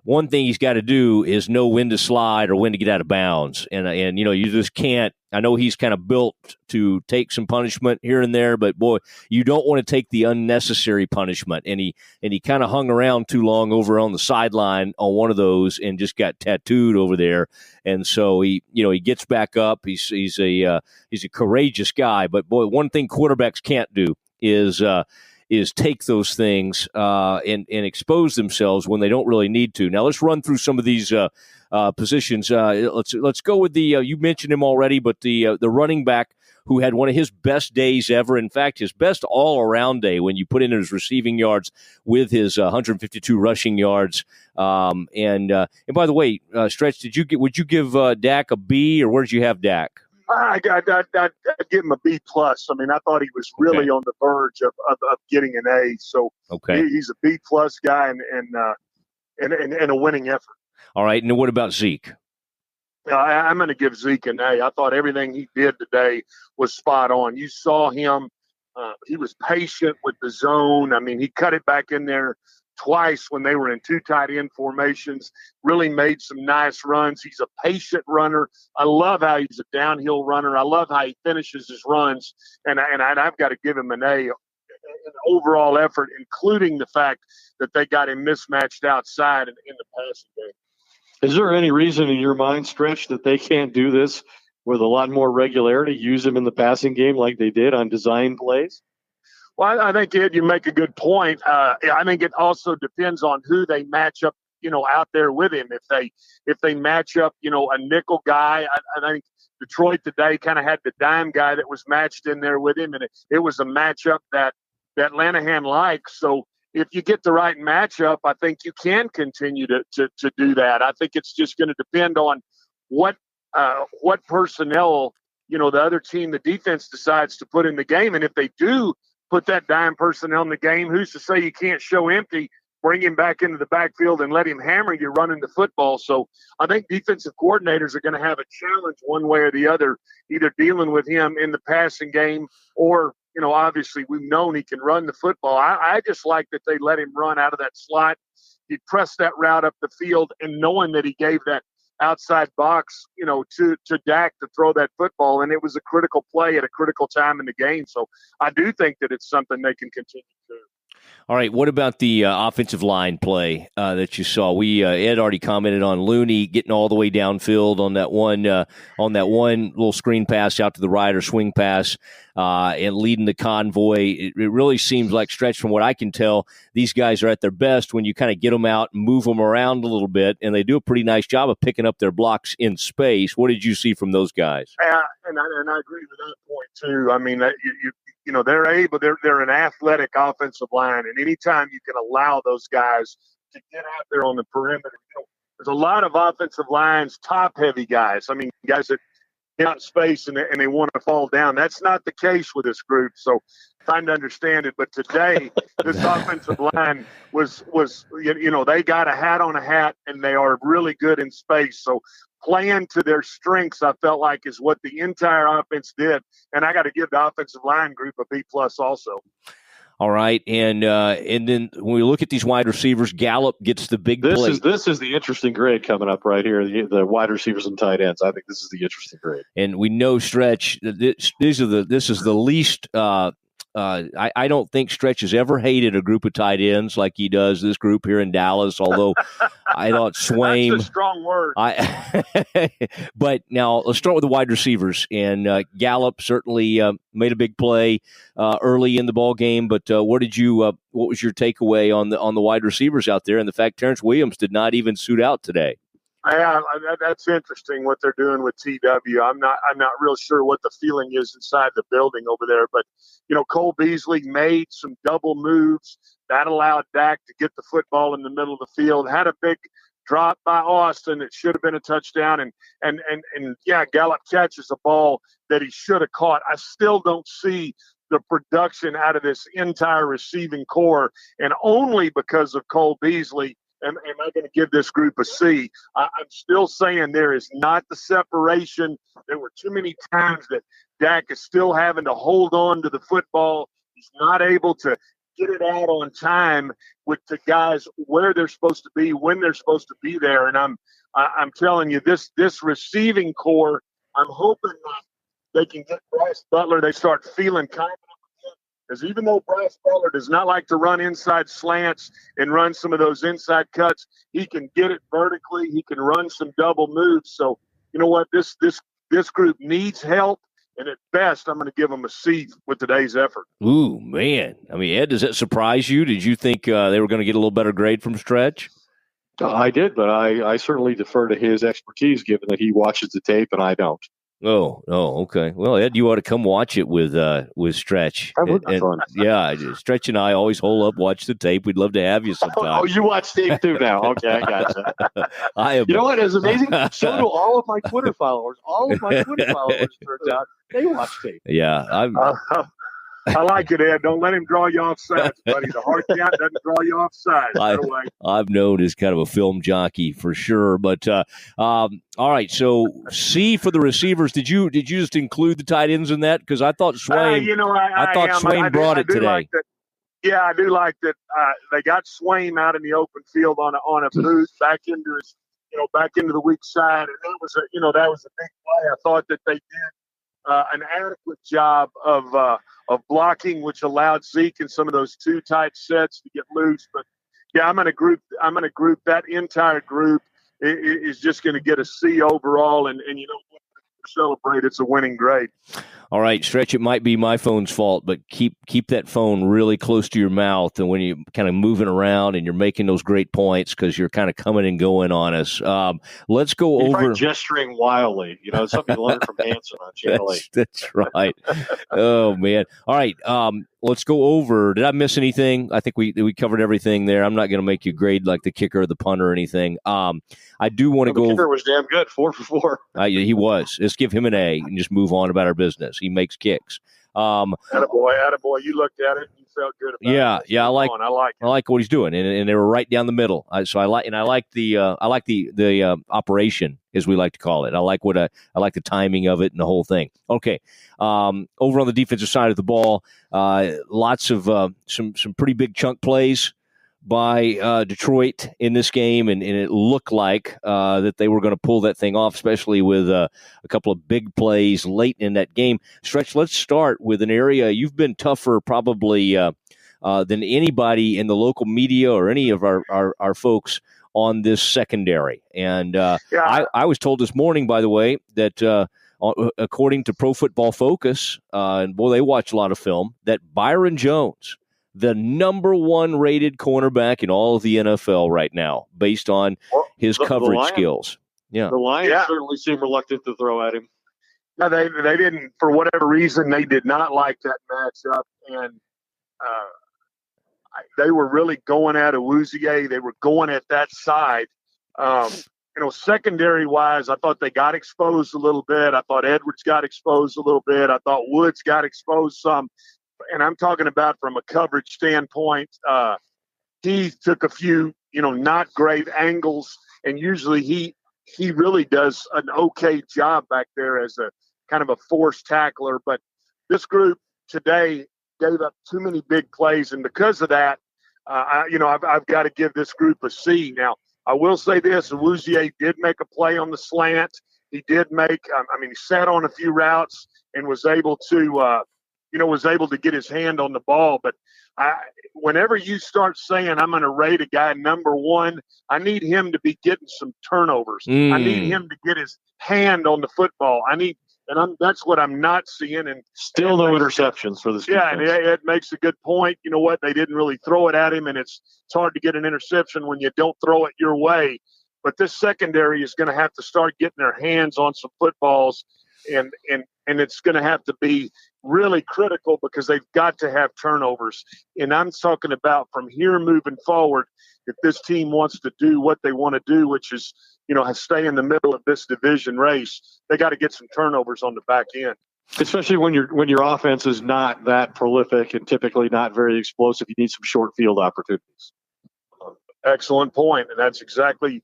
One thing he's got to do is know when to slide or when to get out of bounds. And you just can't. I know he's kind of built to take some punishment here and there, but boy, you don't want to take the unnecessary punishment. And he kind of hung around too long over on the sideline on one of those and just got tattooed over there. And so he gets back up. He's a courageous guy. But boy, one thing quarterbacks can't do is take those things and expose themselves when they don't really need to. Now let's run through some of these positions. Let's go with the you mentioned him already, but the running back who had one of his best days ever. In fact, his best all-around day when you put in his receiving yards with his 152 rushing yards. And by the way, Stretch, would you give Dak a B, or where did you have Dak? I'd give him a B plus. I mean, I thought he was really on the verge of getting an A. So he's a B plus guy and a winning effort. All right. And what about Zeke? I'm going to give Zeke an A. I thought everything he did today was spot on. You saw him. He was patient with the zone. I mean, he cut it back in there twice when they were in two tight end formations, really made some nice runs. He's a patient runner. I love how he's a downhill runner. I love how he finishes his runs. And I've got to give him an A, an overall effort, including the fact that they got him mismatched outside in the passing game. Is there any reason in your mind, Stretch, that they can't do this with a lot more regularity, use him in the passing game like they did on design plays? Well, I think, Ed, you make a good point. I think it also depends on who they match up, out there with him. If they match up, a nickel guy, I think Detroit today kind of had the dime guy that was matched in there with him, and it was a matchup that Lanahan likes. So if you get the right matchup, I think you can continue to do that. I think it's just going to depend on what personnel, the other team, the defense decides to put in the game. And if they do put that dime personnel in the game, who's to say you can't show empty, bring him back into the backfield and let him hammer you running the football? So I think defensive coordinators are going to have a challenge one way or the other, either dealing with him in the passing game or, obviously we've known he can run the football. I just like that they let him run out of that slot. He pressed that route up the field, and knowing that he gave that outside box, to Dak to throw that football, and it was a critical play at a critical time in the game. So I do think that it's something they can continue to do. All right, what about the offensive line play that you saw? Ed already commented on Looney getting all the way downfield on that one little screen pass out to the right or swing pass and leading the convoy. It really seems like, Stretch, from what I can tell, these guys are at their best when you kind of get them out and move them around a little bit, and they do a pretty nice job of picking up their blocks in space. What did you see from those guys? And I agree with that point too. I mean, they're an athletic offensive line, and anytime you can allow those guys to get out there on the perimeter, there's a lot of offensive lines, top-heavy guys. I mean, guys that get out in space and they want to fall down. That's not the case with this group, so trying to understand it. But today, this offensive line was they got a hat on a hat, and they are really good in space. So playing to their strengths, I felt like, is what the entire offense did. And I got to give the offensive line group a B+ also. All right, and then when we look at these wide receivers, Gallup gets the big play. This is the interesting grade coming up right here, the wide receivers and tight ends. I think this is the interesting grade. And we know, Stretch, this is the least I don't think Stretch has ever hated a group of tight ends like he does this group here in Dallas, although I thought Swaim. That's a strong word. But now let's start with the wide receivers. And Gallup certainly made a big play early in the ball game. But what was your takeaway on the wide receivers out there, and the fact Terrence Williams did not even suit out today? Yeah, that's interesting what they're doing with TW. I'm not real sure what the feeling is inside the building over there, but Cole Beasley made some double moves that allowed Dak to get the football in the middle of the field. Had a big drop by Austin. It should have been a touchdown, and Gallup catches a ball that he should have caught. I still don't see the production out of this entire receiving core, and only because of Cole Beasley. Am I going to give this group a C? I'm still saying there is not the separation. There were too many times that Dak is still having to hold on to the football. He's not able to get it out on time with the guys where they're supposed to be, when they're supposed to be there. And I'm telling you, this receiving core, I'm hoping that they can get Bryce Butler. They start feeling confident. Because even though Bryce Butler does not like to run inside slants and run some of those inside cuts, he can get it vertically. He can run some double moves. So, you know what? This group needs help. And at best, I'm going to give them a C with today's effort. Ooh, man. I mean, Ed, does that surprise you? Did you think they were going to get a little better grade from Stretch? I did, but I certainly defer to his expertise, given that he watches the tape and I don't. Oh, okay. Well, Ed, you ought to come watch it with Stretch. That would be fun. Yeah, Stretch and I always hole up, watch the tape. We'd love to have you sometime. Oh, you watch tape too now? Okay, I gotcha. You know what? It's amazing. So do all of my Twitter followers. All of my Twitter followers, turns out, they watch tape. Yeah, I like it, Ed. Don't let him draw you off sides, buddy. The hard count doesn't draw you off sides. I've known as kind of a film jockey for sure. But all right, so C for the receivers. Did you just include the tight ends in that? Because I thought Swain. I thought Swain brought it today. Like yeah, I do like that. They got Swain out in the open field on a boot back into his, back into the weak side, and that was a big play. I thought that they did an adequate job of blocking, which allowed Zeke in some of those two tight sets to get loose. But yeah, I'm going to group that entire group is just going to get a C overall, and celebrate. It's a winning grade. All right, Stretch, it might be my phone's fault, but keep that phone really close to your mouth and when you're kind of moving around and you're making those great points because you're kind of coming and going on us. Let's go over. Gesturing wildly. Something you learned from Hanson on Channel 8. That's right. Oh, man. All right, let's go over. Did I miss anything? I think we covered everything there. I'm not going to make you grade like the kicker or the punter or anything. I do want to go. The kicker was damn good, 4 for 4. He was. Let's give him an A and just move on about our business. He makes kicks. Attaboy. You looked at it and you felt good about it. Yeah. I like what he's doing, and they were right down the middle. I like the operation, as we like to call it. I like the timing of it and the whole thing. Okay, over on the defensive side of the ball, lots of some pretty big chunk plays by Detroit in this game, and it looked like that they were going to pull that thing off, especially with a couple of big plays late in that game. Stretch, let's start with an area you've been tougher probably than anybody in the local media or any of our folks on this secondary. And I was told this morning, by the way, that according to Pro Football Focus, and boy, they watch a lot of film, that Byron Jones, the number 1 rated cornerback in all of the NFL right now, based on his coverage skills. Yeah, the Lions certainly seem reluctant to throw at him. No, they didn't, for whatever reason. They did not like that matchup, and they were really going at Awuzie. They were going at that side. Secondary wise, I thought they got exposed a little bit. I thought Edwards got exposed a little bit. I thought Woods got exposed some. And I'm talking about from a coverage standpoint. He took a few, not great angles, and usually he really does an okay job back there as a kind of a forced tackler. But this group today gave up too many big plays, and because of that, I've got to give this group a C. Now, I will say this: Awuzie did make a play on the slant. He did make. He sat on a few routes and was able to. Was able to get his hand on the ball. But whenever you start saying I'm going to rate a guy number 1, I need him to be getting some turnovers. I need him to get his hand on the football. That's what I'm not seeing. And still no interceptions for this defense. Yeah, and it makes a good point. You know what? They didn't really throw it at him, and it's hard to get an interception when you don't throw it your way. But this secondary is going to have to start getting their hands on some footballs, and it's going to have to be really critical because they've got to have turnovers. And I'm talking about from here moving forward, if this team wants to do what they want to do, which is, stay in the middle of this division race, they got to get some turnovers on the back end. Especially when your offense is not that prolific and typically not very explosive, you need some short field opportunities. Excellent point. And that's exactly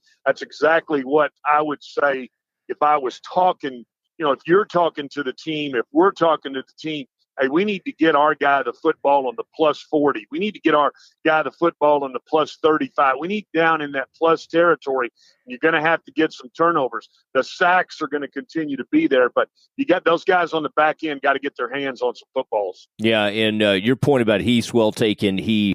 what I would say if I was talking. If you're talking to the team, if we're talking to the team, hey, we need to get our guy the football on the plus 40. We need to get our guy the football on the plus 35. We need down in that plus territory. You're going to have to get some turnovers. The sacks are going to continue to be there, but you got those guys on the back end got to get their hands on some footballs. Yeah, and your point about Heath's well taken. He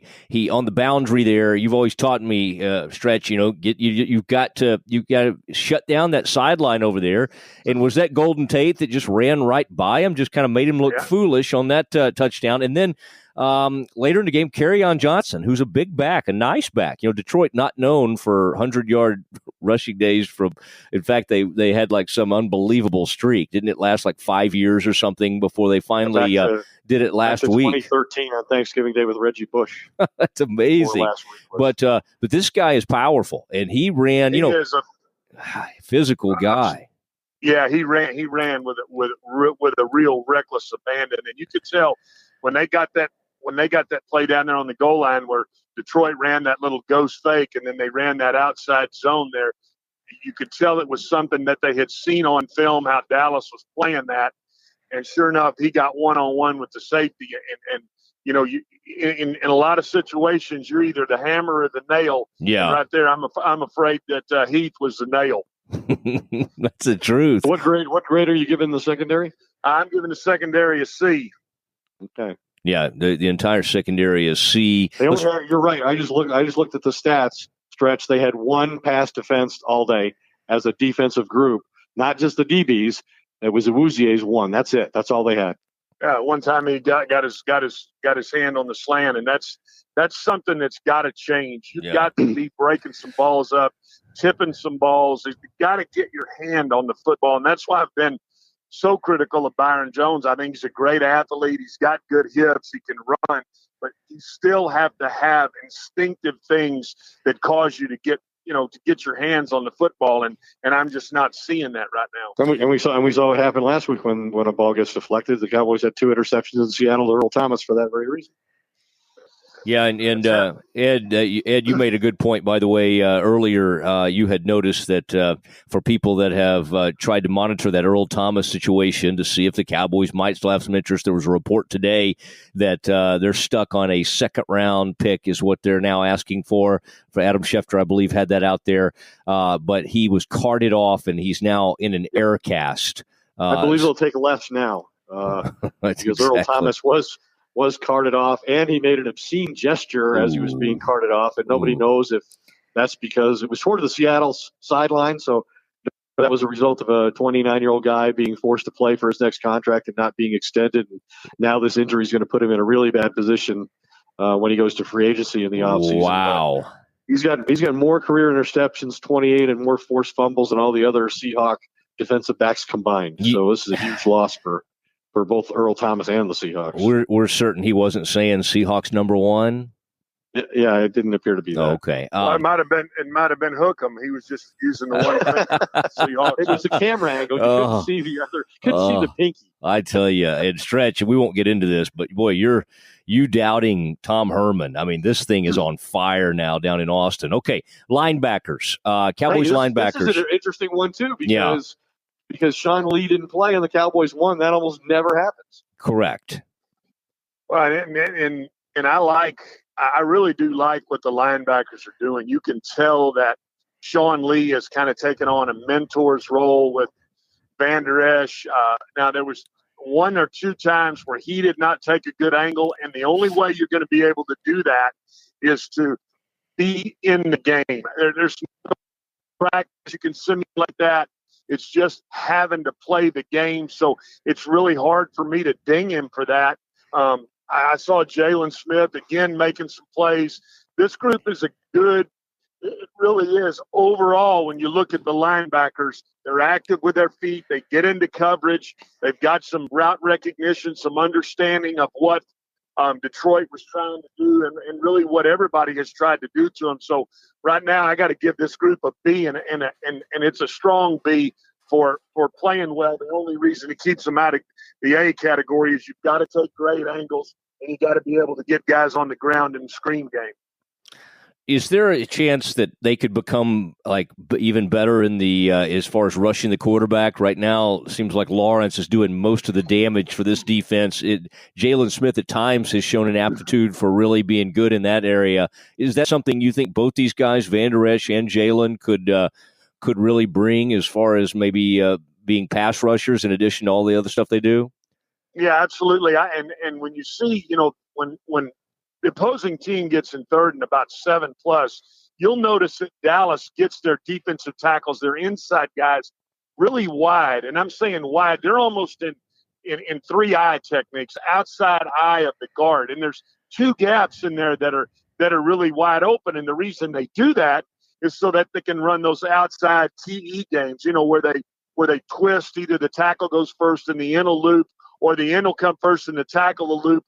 on the boundary there. You've always taught me, Stretch. You've got to shut down that sideline over there. And was that Golden Tate that just ran right by him, just kind of made him look foolish on that touchdown? And then Later in the game, Kerryon Johnson, who's a big back, a nice back. Detroit not known for 100-yard rushing days. In fact, they had like some unbelievable streak. Didn't it last like 5 years or something before they finally did it last week? 2013 on Thanksgiving Day with Reggie Bush. That's amazing. But this guy is powerful, and he ran. He is a physical guy. Yeah, he ran with a real reckless abandon, and you could tell when they got that play down there on the goal line where Detroit ran that little ghost fake, and then they ran that outside zone there. You could tell it was something that they had seen on film how Dallas was playing that, and sure enough, he got one-on-one with the safety, and in a lot of situations, you're either the hammer or the nail. Yeah, and right there, I'm afraid that Heath was the nail. That's the truth. What grade are you giving the secondary? I'm giving the secondary a C. Okay. Yeah, the entire secondary is C. You're right. I just looked at the stats. Stretch. They had one pass defense all day as a defensive group, not just the DBs. It was Awuzie's one. That's it. That's all they had. Yeah, one time he got his hand on the slant, and that's something that's got to change. You've got to be breaking some balls up, tipping some balls. You've got to get your hand on the football, and that's why I've been so critical of Byron Jones. I think he's a great athlete. He's got good hips. He can run, but you still have to have instinctive things that cause you to get your hands on the football, and I'm just not seeing that right now. And we saw what happened last week when a ball gets deflected. The Cowboys had 2 interceptions in Seattle to Earl Thomas for that very reason. Yeah, and Ed, you made a good point, by the way. Earlier, you had noticed that for people that have tried to monitor that Earl Thomas situation to see if the Cowboys might still have some interest, there was a report today that they're stuck on a second-round pick is what they're now asking for. Adam Schefter, I believe, had that out there. But he was carted off, and he's now in an air cast. I believe they'll take lefts now because Earl Thomas was carted off, and he made an obscene gesture as he was being carted off, and nobody knows if that's because it was toward the Seattle sideline, so that was a result of a 29-year-old guy being forced to play for his next contract and not being extended, and now this injury is going to put him in a really bad position when he goes to free agency in the offseason. Wow. But he's got more career interceptions, 28, and more forced fumbles than all the other Seahawk defensive backs combined, so this is a huge loss for both Earl Thomas and the Seahawks. We're certain he wasn't saying Seahawks number one. Yeah, it didn't appear to be that. Okay, it might have been Hookem. He was just using the one Seahawks. It was the camera angle. You couldn't see the other. Couldn't see the pinky. I tell you, and Stretch, we won't get into this, but boy, you doubting Tom Herman. I mean, this thing is on fire now down in Austin. Okay, linebackers, Cowboys linebackers. This is an interesting one too because Sean Lee didn't play and the Cowboys won. That almost never happens. Correct. Well, and I really do like what the linebackers are doing. You can tell that Sean Lee has kind of taken on a mentor's role with Van Der Esch. Now, there was 1 or 2 times where he did not take a good angle, and the only way you're going to be able to do that is to be in the game. There's no practice you can simulate that. It's just having to play the game. So it's really hard for me to ding him for that. I saw Jalen Smith, again, making some plays. This group is it really is. Overall, when you look at the linebackers, they're active with their feet. They get into coverage. They've got some route recognition, some understanding of what Detroit was trying to do and really what everybody has tried to do to them. So right now I got to give this group a B, and it's a strong B for playing well. The only reason it keeps them out of the A category is you've got to take great angles and you got to be able to get guys on the ground in the screen game. Is there a chance that they could become like even better in the as far as rushing the quarterback? Right now, it seems like Lawrence is doing most of the damage for this defense. Jalen Smith at times has shown an aptitude for really being good in that area. Is that something you think both these guys, Van Der Esch and Jalen, could really bring as far as maybe being pass rushers in addition to all the other stuff they do? Yeah, absolutely. And when you see, when the opposing team gets in third and about 7+, you'll notice that Dallas gets their defensive tackles, their inside guys, really wide. And I'm saying wide. They're almost in in 3-eye techniques, outside eye of the guard. And there's 2 gaps in there that are really wide open. And the reason they do that is so that they can run those outside TE games, where they twist. Either the tackle goes first in the end will loop, or the end will come first and the tackle will loop.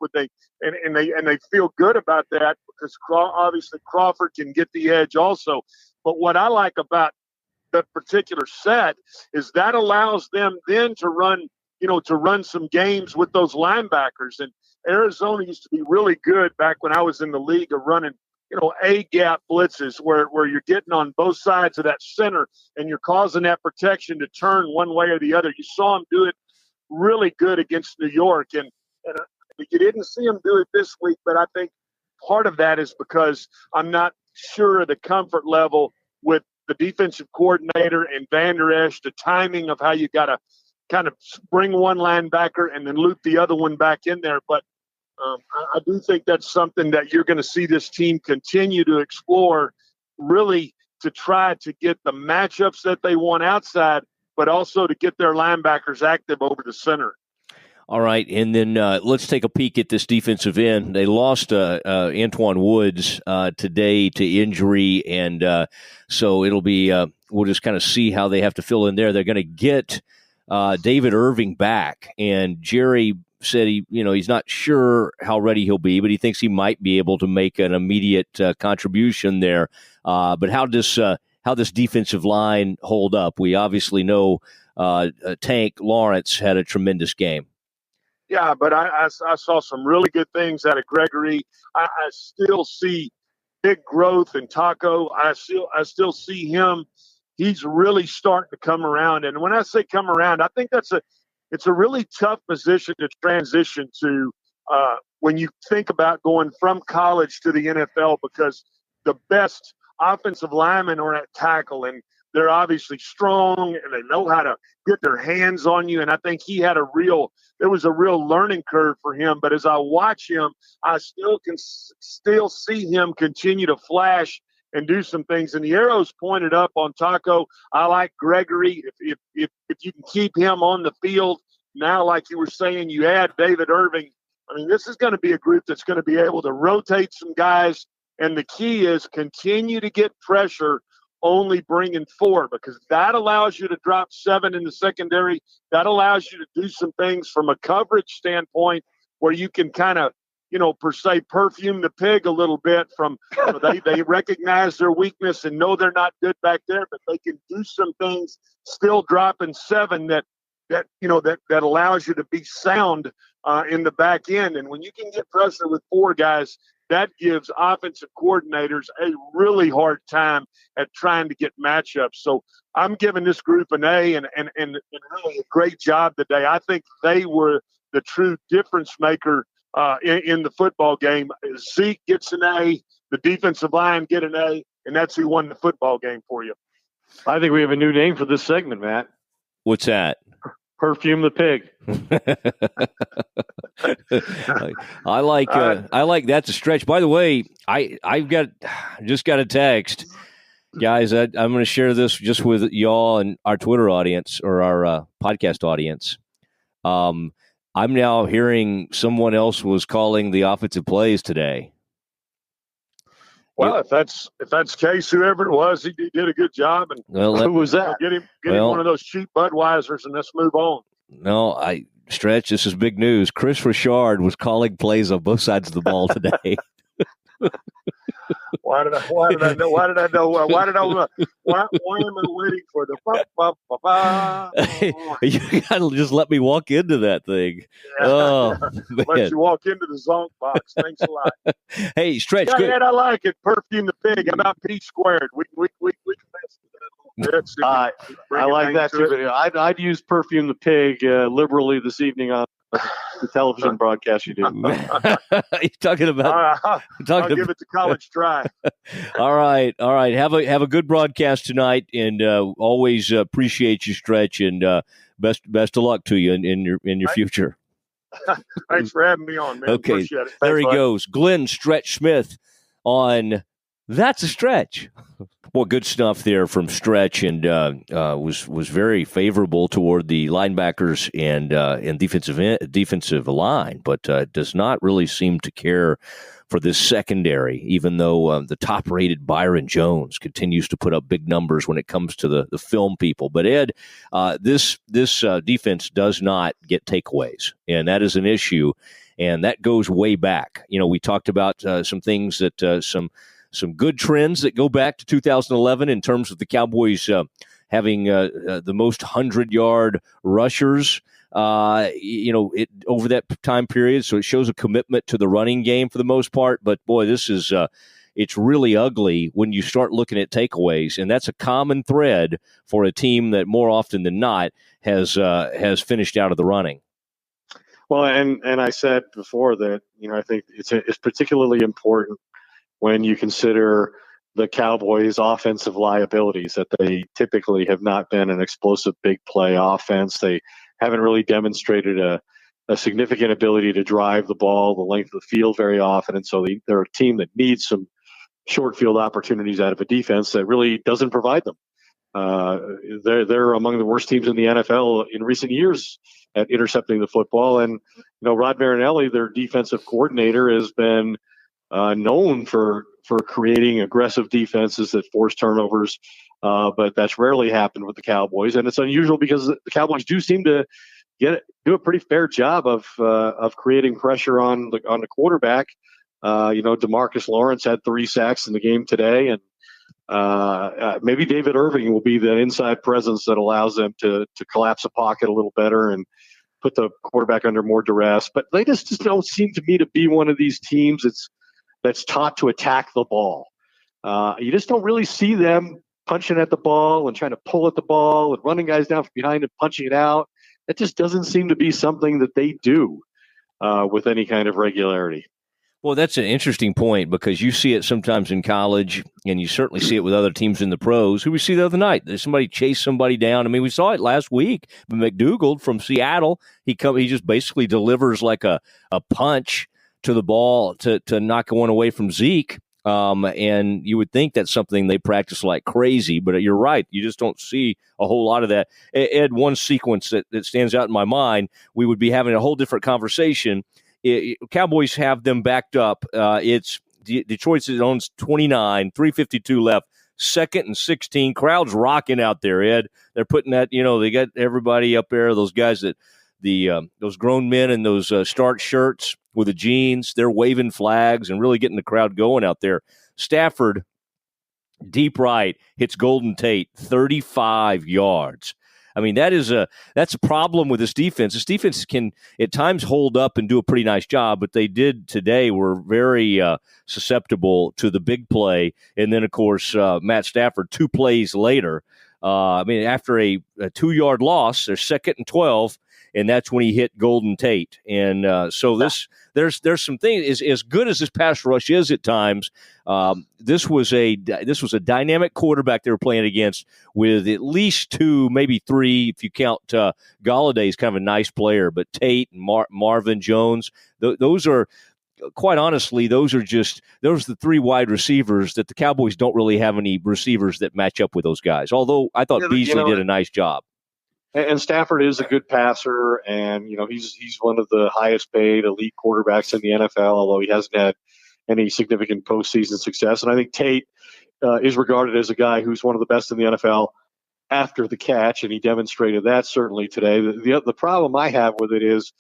And they feel good about that because obviously Crawford can get the edge also. But what I like about that particular set is that allows them then to run some games with those linebackers. And Arizona used to be really good back when I was in the league of running, A-gap blitzes where you're getting on both sides of that center and you're causing that protection to turn one way or the other. You saw them do it really good against New York. And you didn't see them do it this week, but I think part of that is because I'm not sure of the comfort level with the defensive coordinator and Van Der Esch, the timing of how you got to kind of bring one linebacker and then loop the other one back in there. But I do think that's something that you're going to see this team continue to explore, really to try to get the matchups that they want outside, but also to get their linebackers active over the center. All right, and then let's take a peek at this defensive end. They lost Antoine Woods today to injury, and so it'll be we'll just kind of see how they have to fill in there. They're going to get David Irving back, and Jerry said he's not sure how ready he'll be, but he thinks he might be able to make an immediate contribution there. But how this defensive line hold up? We obviously know Tank Lawrence had a tremendous game. Yeah, but I saw some really good things out of Gregory. I still see big growth in Taco. I still see him. He's really starting to come around. And when I say come around, I think it's a really tough position to transition to when you think about going from college to the NFL, because the best offensive linemen are at tackle, and they're obviously strong and they know how to get their hands on you. And I think there was a real learning curve for him. But as I watch him, I still can see him continue to flash and do some things. And the arrow's pointed up on Taco. I like Gregory. If you can keep him on the field now, like you were saying, you add David Irving. I mean, this is going to be a group that's going to be able to rotate some guys. And the key is continue to get pressure, only bringing 4, because that allows you to drop 7 in the secondary. That allows you to do some things from a coverage standpoint where you can kind of, per se, perfume the pig a little bit from they recognize their weakness and know they're not good back there, but they can do some things still dropping 7 that allows you to be sound in the back end. And when you can get pressure with 4 guys, that gives offensive coordinators a really hard time at trying to get matchups. So I'm giving this group an A and really a great job today. I think they were the true difference maker in the football game. Zeke gets an A, the defensive line get an A, and that's who won the football game for you. I think we have a new name for this segment, Matt. What's that? Perfume the pig. I like that's a stretch. By the way, I've just got a text, guys. I'm going to share this just with y'all and our Twitter audience or our podcast audience. I'm now hearing someone else was calling the offensive plays today. Well, if that's the case, whoever it was, he did a good job. And who was that? Get him one of those cheap Budweisers, and let's move on. No, Stretch, this is big news. Chris Richard was calling plays on both sides of the ball today. Why did I know? Why am I waiting for the ba? You gotta just let me walk into that thing. Yeah. Oh, man. Let you walk into the zonk box. Thanks a lot. Hey, Stretch. Yeah, good. I like it. Perfume the pig. How about P squared? We can mess with that a little bit. I like that too. But I'd use perfume the pig liberally this evening on the television broadcast you do. You're talking about. I'll give it the college try. All right. Have a good broadcast tonight, and always appreciate you, Stretch, and best of luck to you in your future. Thanks for having me on, man. Okay, Appreciate it. There he goes, Glenn Stretch Smith on That's a stretch. Well, good stuff there from Stretch, and was very favorable toward the linebackers and defensive line, but does not really seem to care for this secondary, even though the top-rated Byron Jones continues to put up big numbers when it comes to the film people. But, Ed, this defense does not get takeaways, and that is an issue, and that goes way back. We talked about some things that some good trends that go back to 2011 in terms of the Cowboys having the most 100-yard rushers over that time period. So it shows a commitment to the running game for the most part. But, boy, this is it's really ugly when you start looking at takeaways. And that's a common thread for a team that more often than not has finished out of the running. Well, and I said before that, I think it's particularly important when you consider the Cowboys' offensive liabilities, that they typically have not been an explosive big play offense. They haven't really demonstrated a significant ability to drive the ball the length of the field very often. And so they're a team that needs some short field opportunities out of a defense that really doesn't provide them. They're among the worst teams in the NFL in recent years at intercepting the football. And, Rod Marinelli, their defensive coordinator, has been known for creating aggressive defenses that force turnovers, but that's rarely happened with the Cowboys, and it's unusual because the Cowboys do seem to do a pretty fair job of creating pressure on the quarterback. DeMarcus Lawrence had 3 sacks in the game today, and maybe David Irving will be the inside presence that allows them to collapse a pocket a little better and put the quarterback under more duress. But they just don't seem to me to be one of these teams that's taught to attack the ball. You just don't really see them punching at the ball and trying to pull at the ball and running guys down from behind and punching it out. That just doesn't seem to be something that they do with any kind of regularity. Well, that's an interesting point because you see it sometimes in college, and you certainly see it with other teams in the pros. Who we see the other night? There's somebody chase somebody down. I mean, we saw it last week. McDougald from Seattle, he just basically delivers like a punch to the ball to knock one away from Zeke. And you would think that's something they practice like crazy, but you're right. You just don't see a whole lot of that. Ed, one sequence that stands out in my mind, we would be having a whole different conversation. Cowboys have them backed up. It's Detroit's owns 29, 3:52 left, 2nd and 16. Crowd's rocking out there, Ed. They're putting that, they got everybody up there, those guys that those grown men in those starch shirts with the jeans, they're waving flags and really getting the crowd going out there. Stafford, deep right, hits Golden Tate, 35 yards. I mean, that's a problem with this defense. This defense can at times hold up and do a pretty nice job, but they did today were very susceptible to the big play. And then, of course, Matt Stafford, 2 plays later, after a 2-yard loss, they're 2nd and 12, and that's when he hit Golden Tate. And there's some things. As good as this pass rush is at times, this was a dynamic quarterback they were playing against with at least 2, maybe 3, if you count Galladay's kind of a nice player. But Tate and Marvin Jones, those are, quite honestly, those are the 3 wide receivers that the Cowboys don't really have any receivers that match up with those guys. Although I thought Beasley did a nice job. And Stafford is a good passer, and he's one of the highest paid elite quarterbacks in the NFL, although he hasn't had any significant postseason success. And I think Tate is regarded as a guy who's one of the best in the NFL after the catch, and he demonstrated that certainly today. The problem I have with it is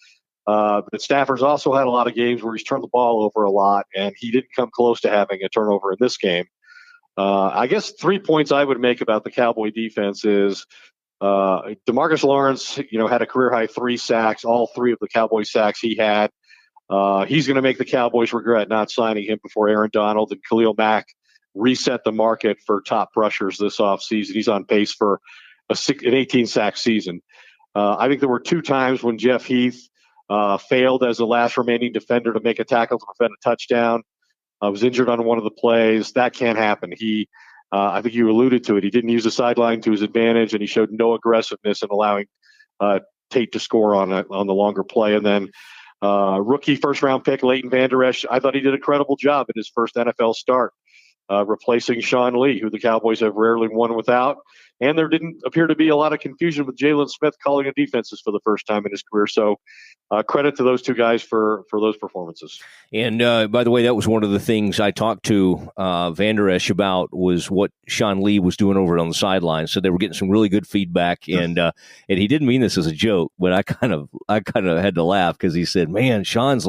that Stafford's also had a lot of games where he's turned the ball over a lot, and he didn't come close to having a turnover in this game. I guess 3 points I would make about the Cowboy defense is DeMarcus Lawrence, had a career-high 3 sacks, all 3 of the Cowboy sacks he had. He's going to make the Cowboys regret not signing him before Aaron Donald and Khalil Mack reset the market for top rushers this offseason. He's on pace for an 18-sack season. I think there were 2 times when Jeff Heath failed as the last remaining defender to make a tackle to prevent a touchdown. Was injured on one of the plays. That can't happen. I think you alluded to it. He didn't use the sideline to his advantage, and he showed no aggressiveness in allowing Tate to score on the longer play. And then rookie first-round pick Leighton Vander Esch, I thought he did a credible job in his first NFL start. replacing Sean Lee, who the Cowboys have rarely won without. And there didn't appear to be a lot of confusion with Jalen Smith calling a defenses for the first time in his career. So credit to those two guys for those performances. And by the way, that was one of the things I talked to Van Der Esch about, was what Sean Lee was doing over on the sideline. So they were getting some really good feedback, and he didn't mean this as a joke, but I kind of had to laugh because he said, "Man, he's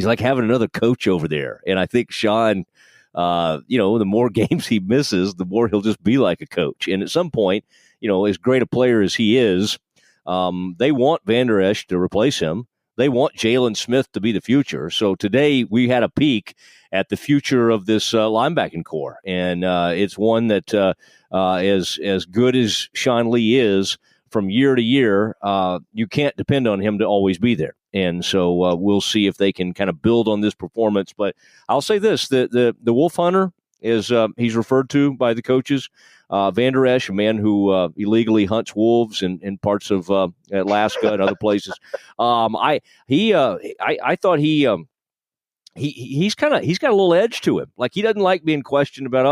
like having another coach over there." And I think Sean, the more games he misses, the more he'll just be like a coach. And at some point, as great a player as he is, they want Van Der Esch to replace him. They want Jalen Smith to be the future. So today we had a peek at the future of this linebacking core. And it's one that as good as Sean Lee is, from year to year, you can't depend on him to always be there. And so we'll see if they can kind of build on this performance. But I'll say this, the Wolf Hunter is he's referred to by the coaches. Van Der Esch, a man who illegally hunts wolves in parts of Alaska and other places. I thought he's got a little edge to him. Like, he doesn't like being questioned about,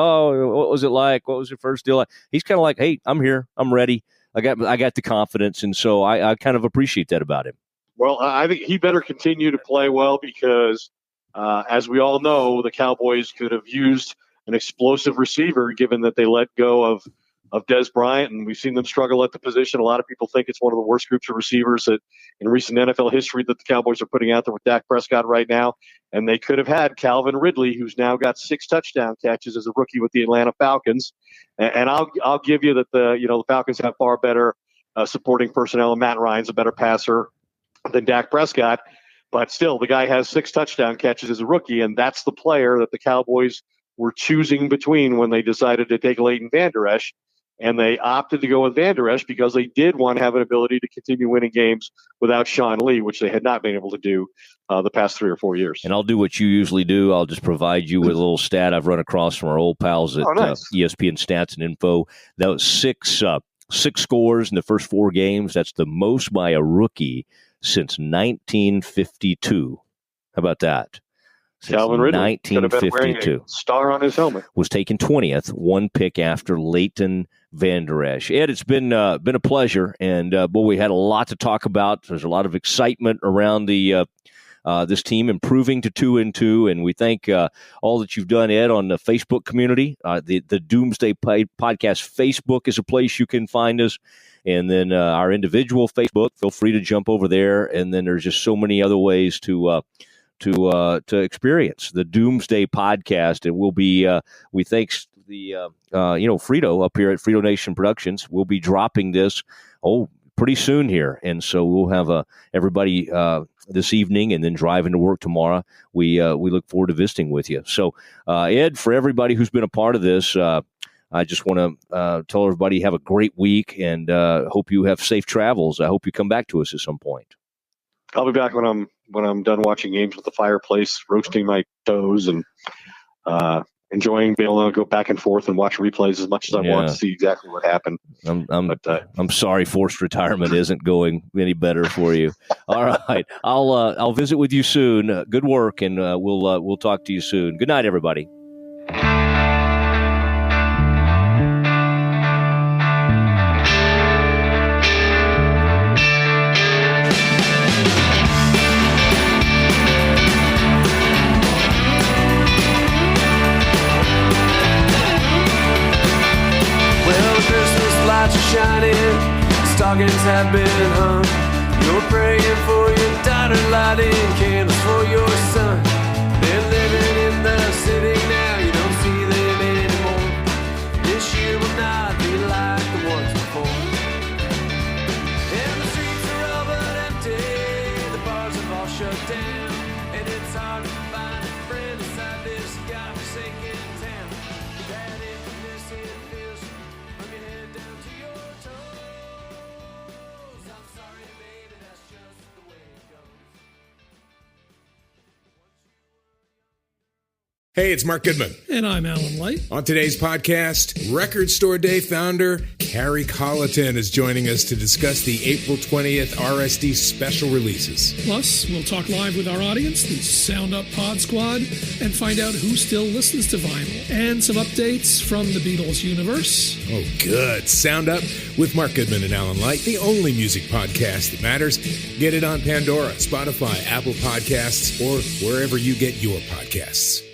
what was it like? What was your first deal like? He's kind of like, hey, I'm here. I'm ready. I got the confidence. And so I kind of appreciate that about him. Well, I think he better continue to play well because, as we all know, the Cowboys could have used an explosive receiver, given that they let go of Dez Bryant, and we've seen them struggle at the position. A lot of people think it's one of the worst groups of receivers in recent NFL history that the Cowboys are putting out there with Dak Prescott right now. And they could have had Calvin Ridley, who's now got 6 touchdown catches as a rookie with the Atlanta Falcons. And I'll give you that the Falcons have far better supporting personnel, and Matt Ryan's a better passer than Dak Prescott. But still, the guy has 6 touchdown catches as a rookie, and that's the player that the Cowboys were choosing between when they decided to take Leighton Van Der Esch. And they opted to go with Van Der Esch because they did want to have an ability to continue winning games without Sean Lee, which they had not been able to do the past 3 or 4 years. And I'll do what you usually do. I'll just provide you with a little stat I've run across from our old pals at ESPN Stats and Info. That was six scores in the first 4 games. That's the most by a rookie since 1952. How about that? Calvin Ridley 1952. Star on his helmet. Was taken 20th, 1 pick after Leighton Van Der Esch. Ed, it's been a pleasure, and we had a lot to talk about. There's a lot of excitement around the this team improving to 2-2, and we thank all that you've done, Ed, on the Facebook community. The Doomsday Podcast Facebook is a place you can find us, and then our individual Facebook. Feel free to jump over there, and then there's just so many other ways to experience the Doomsday Podcast. And we'll be we thanks the Frito up here at Frito Nation Productions. We'll be dropping this pretty soon here, and so we'll have everybody this evening and then driving to work tomorrow. We look forward to visiting with you. So Ed, for everybody who's been a part of this, I just want to tell everybody have a great week, and hope you have safe travels. I hope you come back to us at some point. I'll be back when I'm done watching games with the fireplace, roasting my toes, and enjoying being able to go back and forth and watch replays as much as I want to see exactly what happened. I'm sorry, forced retirement isn't going any better for you. All right, I'll visit with you soon. Good work, and we'll talk to you soon. Good night, everybody. Shining, stockings have been hung. You're praying for your daughter, lighting candles for your son. They're living in the city now, you don't see them anymore. This year will not be like the ones before. And the streets are all but empty, the bars have all shut down, and it's hard to find a friend inside this godforsaken town. That emptiness, it feels from your head down to your toes. I'm sorry, baby, that's just the way it goes. Hey, it's Mark Goodman. And I'm Alan Light. On today's podcast, Record Store Day founder Carrie Colleton is joining us to discuss the April 20th RSD special releases. Plus, we'll talk live with our audience, the Sound Up Pod Squad, and find out who still listens to vinyl. And some updates from the Beatles universe. Oh, good. Sound Up with Mark Goodman and Alan Light, the only music podcast that matters. Get it on Pandora, Spotify, Apple Podcasts, or wherever you get your podcasts.